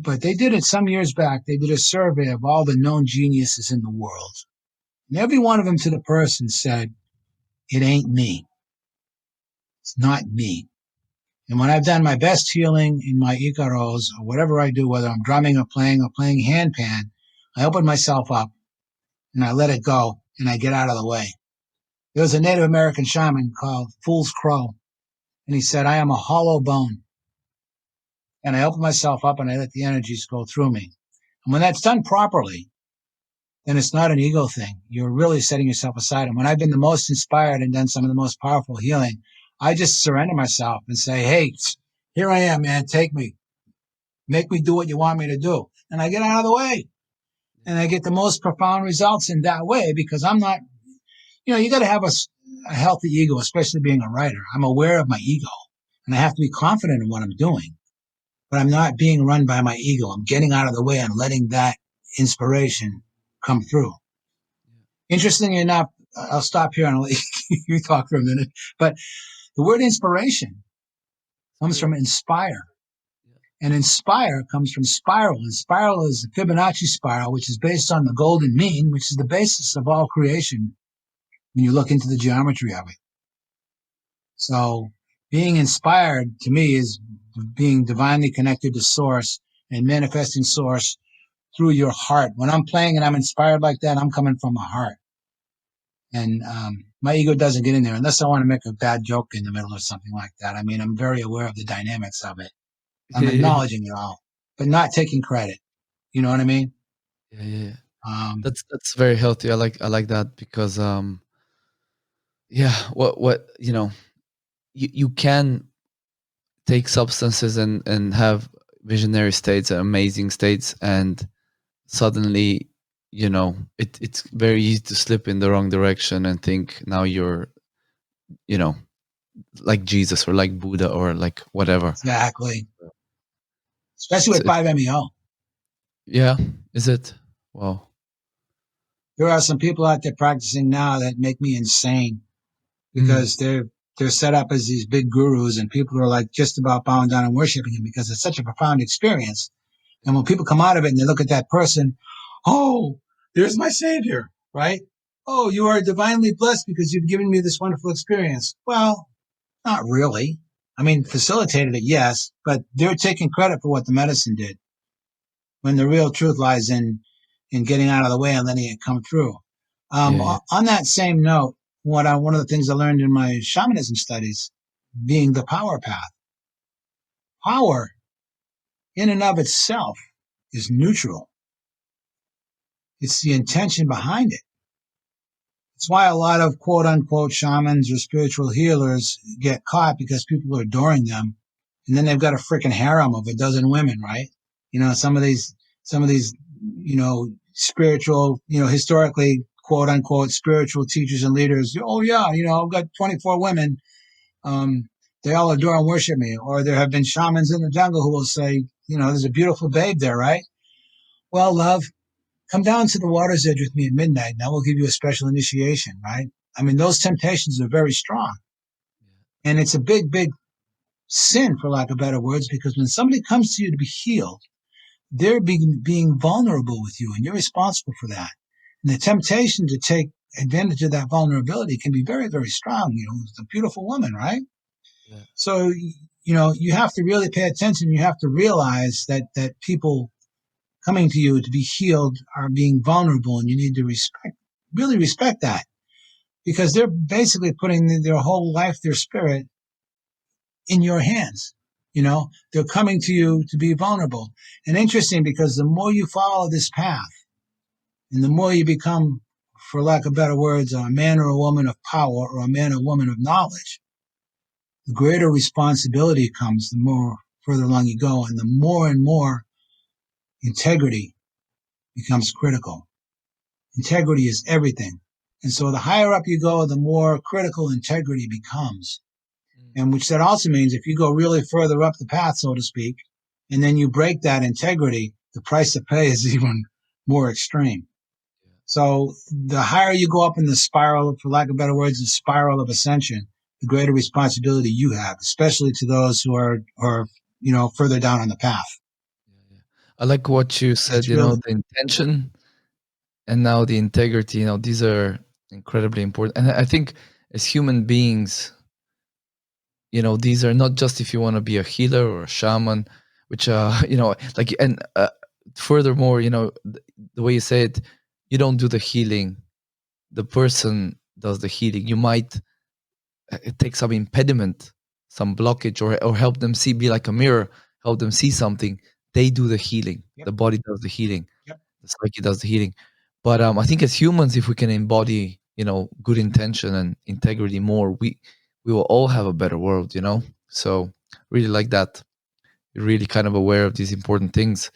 But they did it some years back. They did a survey of all the known geniuses in the world. And every one of them to the person said, it ain't me. It's not me. And when I've done my best healing in my Icaros or whatever I do, whether I'm drumming or playing handpan, I open myself up and I let it go and I get out of the way. There was a Native American shaman called Fool's Crow, and he said, I am a hollow bone. And I open myself up and I let the energies go through me. And when that's done properly, then it's not an ego thing. You're really setting yourself aside. And when I've been the most inspired and done some of the most powerful healing, I just surrender myself and say, hey, here I am, man. Take me. Make me do what you want me to do. And I get out of the way. And I get the most profound results in that way because I'm not, you got to have a healthy ego, especially being a writer. I'm aware of my ego and I have to be confident in what I'm doing. But I'm not being run by my ego. I'm getting out of the way and letting that inspiration come through. Interestingly enough, I'll stop here and I'll let you talk for a minute. But the word inspiration comes from inspire. And inspire comes from spiral. And spiral is the Fibonacci spiral, which is based on the golden mean, which is the basis of all creation when you look into the geometry of it. So being inspired to me is being divinely connected to source and manifesting source through your heart. When I'm playing and I'm inspired like that, I'm coming from my heart. And my ego doesn't get in there unless I want to make a bad joke in the middle or something like that. I mean, I'm very aware of the dynamics of it. I'm Yeah, yeah, acknowledging it all, but not taking credit. You know what I mean? yeah, yeah, yeah. Um, That's very healthy. I like that because yeah, what you can take substances and have visionary states, amazing states, and suddenly it's very easy to slip in the wrong direction and think now you're you know like Jesus or like Buddha or like whatever. exactly. Especially It's with 5-MeO. yeah, is it? Well, There are some people out there practicing now that make me insane mm, because they're set up as these big gurus and people are like just about bowing down and worshiping them because it's such a profound experience. And when people come out of it and they look at that person, oh, there's my savior, right? Oh, you are divinely blessed because you've given me this wonderful experience. Well, not really. I mean, facilitated it, yes, but they're taking credit for what the medicine did when the real truth lies in getting out of the way and letting it come through. yeah, yeah, On that same note, one of the things I learned in my shamanism studies, being the power path, power in and of itself is neutral. It's the intention behind it. It's why a lot of quote unquote shamans or spiritual healers get caught because people are adoring them. And then they've got a freaking harem of a dozen women, right? You know, some of these, spiritual, historically quote unquote spiritual teachers and leaders. Oh yeah, I've got 24 women. Um, they all adore and worship me. Or there have been shamans in the jungle who will say, there's a beautiful babe there, right? Well, love, come down to the water's edge with me at midnight and I will give you a special initiation, right? I mean, those temptations are very strong. And it's a big, big sin, for lack of better words, because when somebody comes to you to be healed, they're being vulnerable with you and you're responsible for that. And the temptation to take advantage of that vulnerability can be very, very strong. It's a beautiful woman, right? yeah, So, you have to really pay attention. You have to realize that people coming to you to be healed are being vulnerable and you need to really respect that because they're basically putting their whole life, their spirit in your hands. They're coming to you to be vulnerable. And interesting because the more you follow this path and the more you become, for lack of better words, a man or a woman of power or a man or woman of knowledge, the greater responsibility comes the more further along you go and the more and more integrity becomes critical. Integrity is everything. And so the higher up you go, the more critical integrity becomes. And which that also means if you go really further up the path, so to speak, and then you break that integrity, the price to pay is even more extreme. So the higher you go up in the spiral, for lack of better words, the spiral of ascension, the greater responsibility you have, especially to those who are further down on the path. yeah. I like what you said. It's really The intention and now the integrity. These are incredibly important. And I think as human beings, these are not just if you want to be a healer or a shaman, which like and furthermore, the way you say it, you don't do the healing, the person does the healing. You might take some impediment, some blockage, or help them see, be like a mirror, help them see something. They do the healing. yep, The body does the healing. yep. The psyche does the healing. But I think as humans, if we can embody good intention and integrity more, we will all have a better world. So really like that. You're really kind of aware of these important things.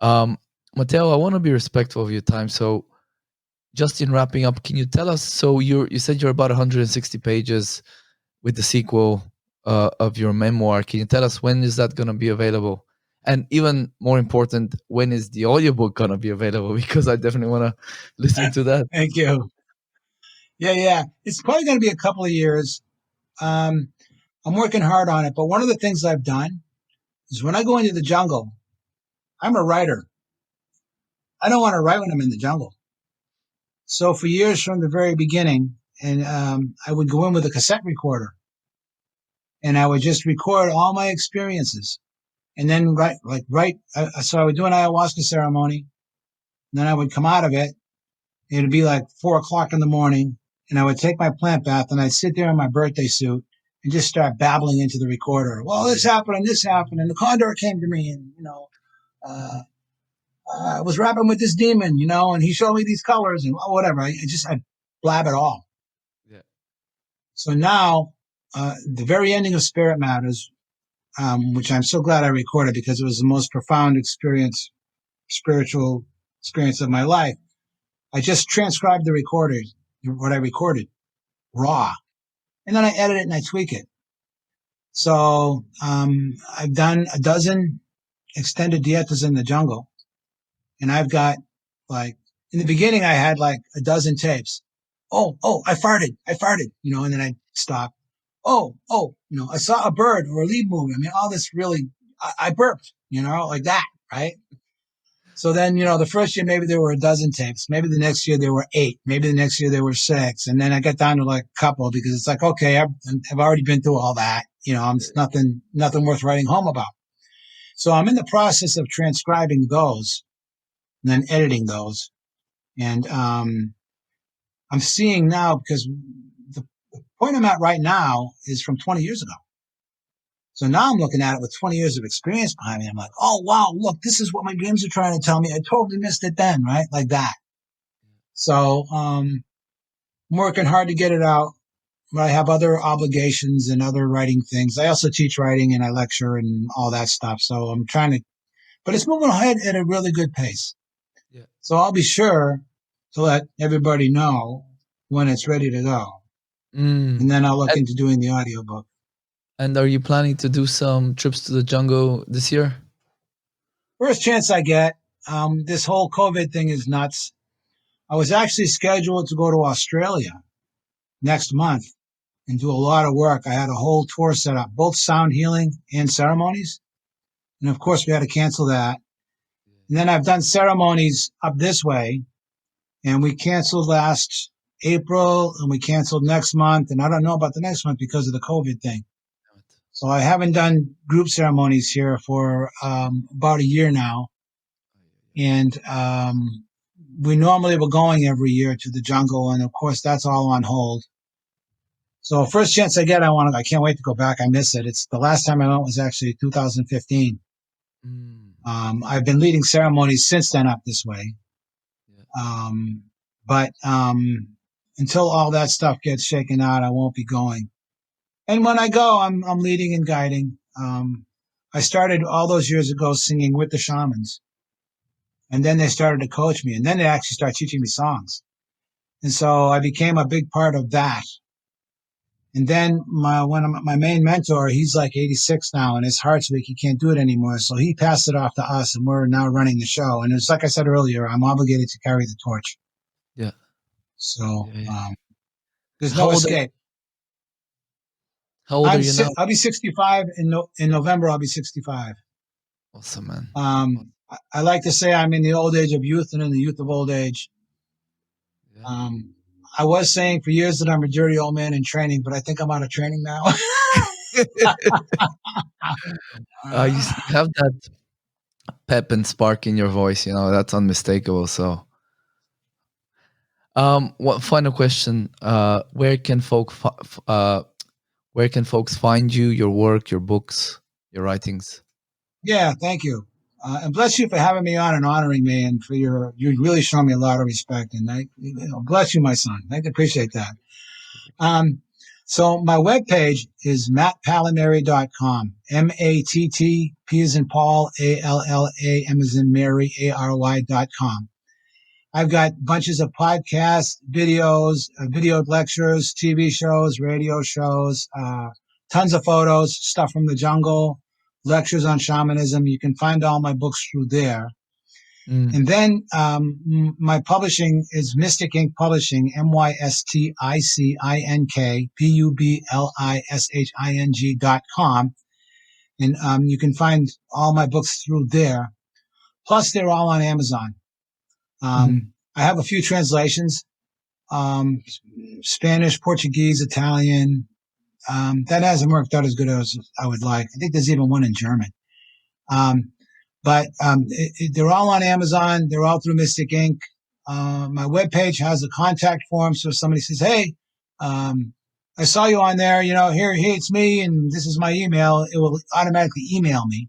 um Mateo, I want to be respectful of your time, so just in wrapping up, can you tell us, so you said you're about 160 pages with the sequel of your memoir. Can you tell us when is that going to be available? And even more important, when is the audiobook going to be available? Because I definitely want to listen to that. Thank you. Yeah, yeah. It's probably going to be a couple of years. Um, I'm working hard on it, but one of the things I've done is when I go into the jungle, I'm a writer. I don't want to write when I'm in the jungle. So for years from the very beginning, and I would go in with a cassette recorder and I would just record all my experiences and then write. So I would do an ayahuasca ceremony. And then I would come out of it. It'd be like 4 o'clock in the morning. and I would take my plant bath, and I'd sit there in my birthday suit and just start babbling into the recorder. Well, this happened, and the condor came to me, and I was rapping with this demon, and he showed me these colors and whatever. I blab it all. Yeah. So now, the very ending of Spirit Matters, which I'm so glad I recorded because it was the most profound spiritual experience of my life. I just transcribed the recording, what I recorded, raw, and then I edit it and I tweak it. So I've done a dozen extended dietas in the jungle, and I've got in the beginning I had a dozen tapes. Oh, I farted, and then I stop. Oh, I saw a bird or a leaf moving. I mean, all this really, I burped, like that, right? So then, the first year, maybe there were a dozen tapes. Maybe the next year there were 8. Maybe the next year there were 6. And then I got down to a couple because it's okay, I've already been through all that. It's nothing worth writing home about. So I'm in the process of transcribing those and then editing those. And I'm seeing now, because the point I'm at right now is from 20 years ago. So now I'm looking at it with 20 years of experience behind me. I'm like, oh, wow, look, this is what my dreams are trying to tell me. I totally missed it then, right? Like that. So I'm working hard to get it out. But I have other obligations and other writing things. I also teach writing and I lecture and all that stuff. So I'm trying to, but it's moving ahead at a really good pace. Yeah. So I'll be sure to let everybody know when it's ready to go. And then I'll look into doing the audiobook. And are you planning to do some trips to the jungle this year? First chance I get. This whole COVID thing is nuts. I was actually scheduled to go to Australia next month and do a lot of work. I had a whole tour set up, both sound healing and ceremonies. And of course, we had to cancel that. And then I've done ceremonies up this way, and we canceled last April, and we canceled next month. And I don't know about the next month because of the COVID thing. So I haven't done group ceremonies here for about a year now. And we normally were going every year to the jungle, and of course that's all on hold. So first chance I get, I can't wait to go back. I miss it. It's the last time I went was actually 2015. I've been leading ceremonies since then up this way. But until all that stuff gets shaken out, I won't be going. And when I go, I'm leading and guiding. I started all those years ago singing with the shamans. And then they started to coach me. And then they actually started teaching me songs. And so I became a big part of that. And then my main mentor, he's like 86 now, and his heart's weak. He can't do it anymore. So he passed it off to us, and we're now running the show. And it's like I said earlier, I'm obligated to carry the torch. Yeah. So there's no escape. How old are you now? I'll be 65 in November. I'll be 65. Awesome, man. I like to say I'm in the old age of youth and in the youth of old age. Yeah. I was saying for years that I'm a dirty old man in training, but I think I'm out of training now. You have that pep and spark in your voice, that's unmistakable. So, one final question: where can folks find you, your work, your books, your writings? Yeah, thank you, and bless you for having me on and honoring me, and for you really show me a lot of respect, and bless you, my son. I appreciate that. So my webpage is mattpallamary.com, MATT, P as in Paul, ALLA, M as in Mary, ARY.com. I've got bunches of podcasts, videos, video lectures, TV shows, radio shows, tons of photos, stuff from the jungle, lectures on shamanism. You can find all my books through there. And then my publishing is Mystic Ink Publishing, MYSTICINK, and you can find all my books through there. Plus, they're all on Amazon. I have a few translations, Spanish, Portuguese, Italian. That hasn't worked out as good as I would like. I think there's even one in German. But they're all on Amazon. They're all through Mystic Ink. My webpage has a contact form. So if somebody says, hey, I saw you on there, here, hey, it's me, and this is my email. It will automatically email me,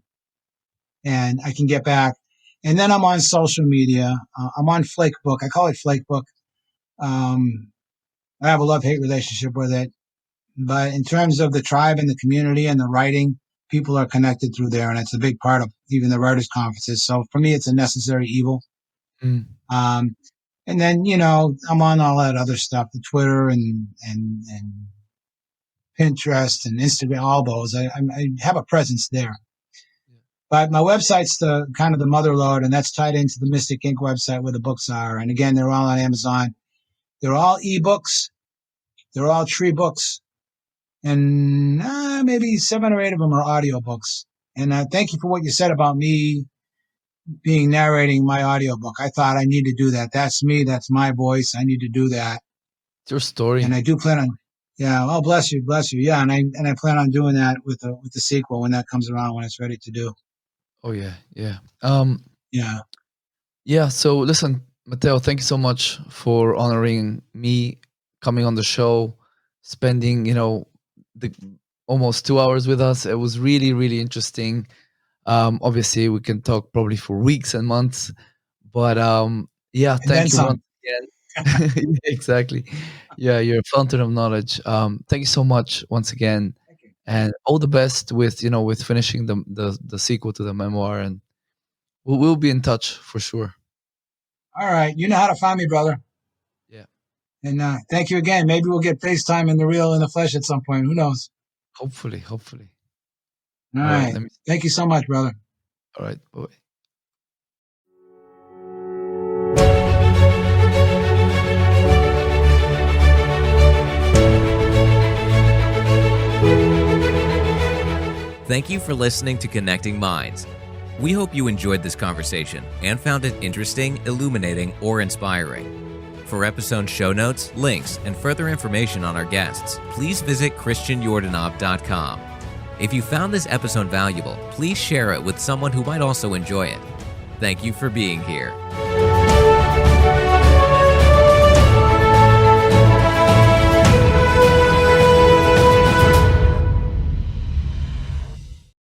and I can get back. And then I'm on social media. I'm on Flakebook. I call it Flakebook. I have a love-hate relationship with it. But in terms of the tribe and the community and the writing, people are connected through there, and it's a big part of even the writers' conferences. So for me, it's a necessary evil. Mm. And then, I'm on all that other stuff, the Twitter and Pinterest and Instagram, all those. I have a presence there. But my website's the kind of the mother lode, and that's tied into the Mystic Inc. website where the books are. And again, they're all on Amazon. They're all ebooks. They're all tree books. And maybe 7 or 8 of them are audiobooks. And thank you for what you said about me narrating my audiobook. I thought I need to do that. That's me. That's my voice. I need to do that. It's your story. And I do plan on, yeah. Oh, bless you. Yeah. And I plan on doing that with the sequel when that comes around, when it's ready to do. Oh yeah. Yeah. Yeah. Yeah. So listen, Mateo, thank you so much for honoring me, coming on the show, spending, the almost 2 hours with us. It was really, really interesting. Obviously we can talk probably for weeks and months, but yeah, thank you once again. Exactly. Yeah, you're a fountain of knowledge. Thank you so much once again, and all the best with with finishing the sequel to the memoir, and we'll be in touch for sure. All right, you know how to find me, brother. Yeah. And thank you again. Maybe we'll get FaceTime in the flesh at some point. Who knows? Hopefully. All right. Thank you so much, brother. All right. Bye. Thank you for listening to Connecting Minds. We hope you enjoyed this conversation and found it interesting, illuminating, or inspiring. For episode show notes, links, and further information on our guests, please visit christianyordanov.com. If you found this episode valuable, please share it with someone who might also enjoy it. Thank you for being here.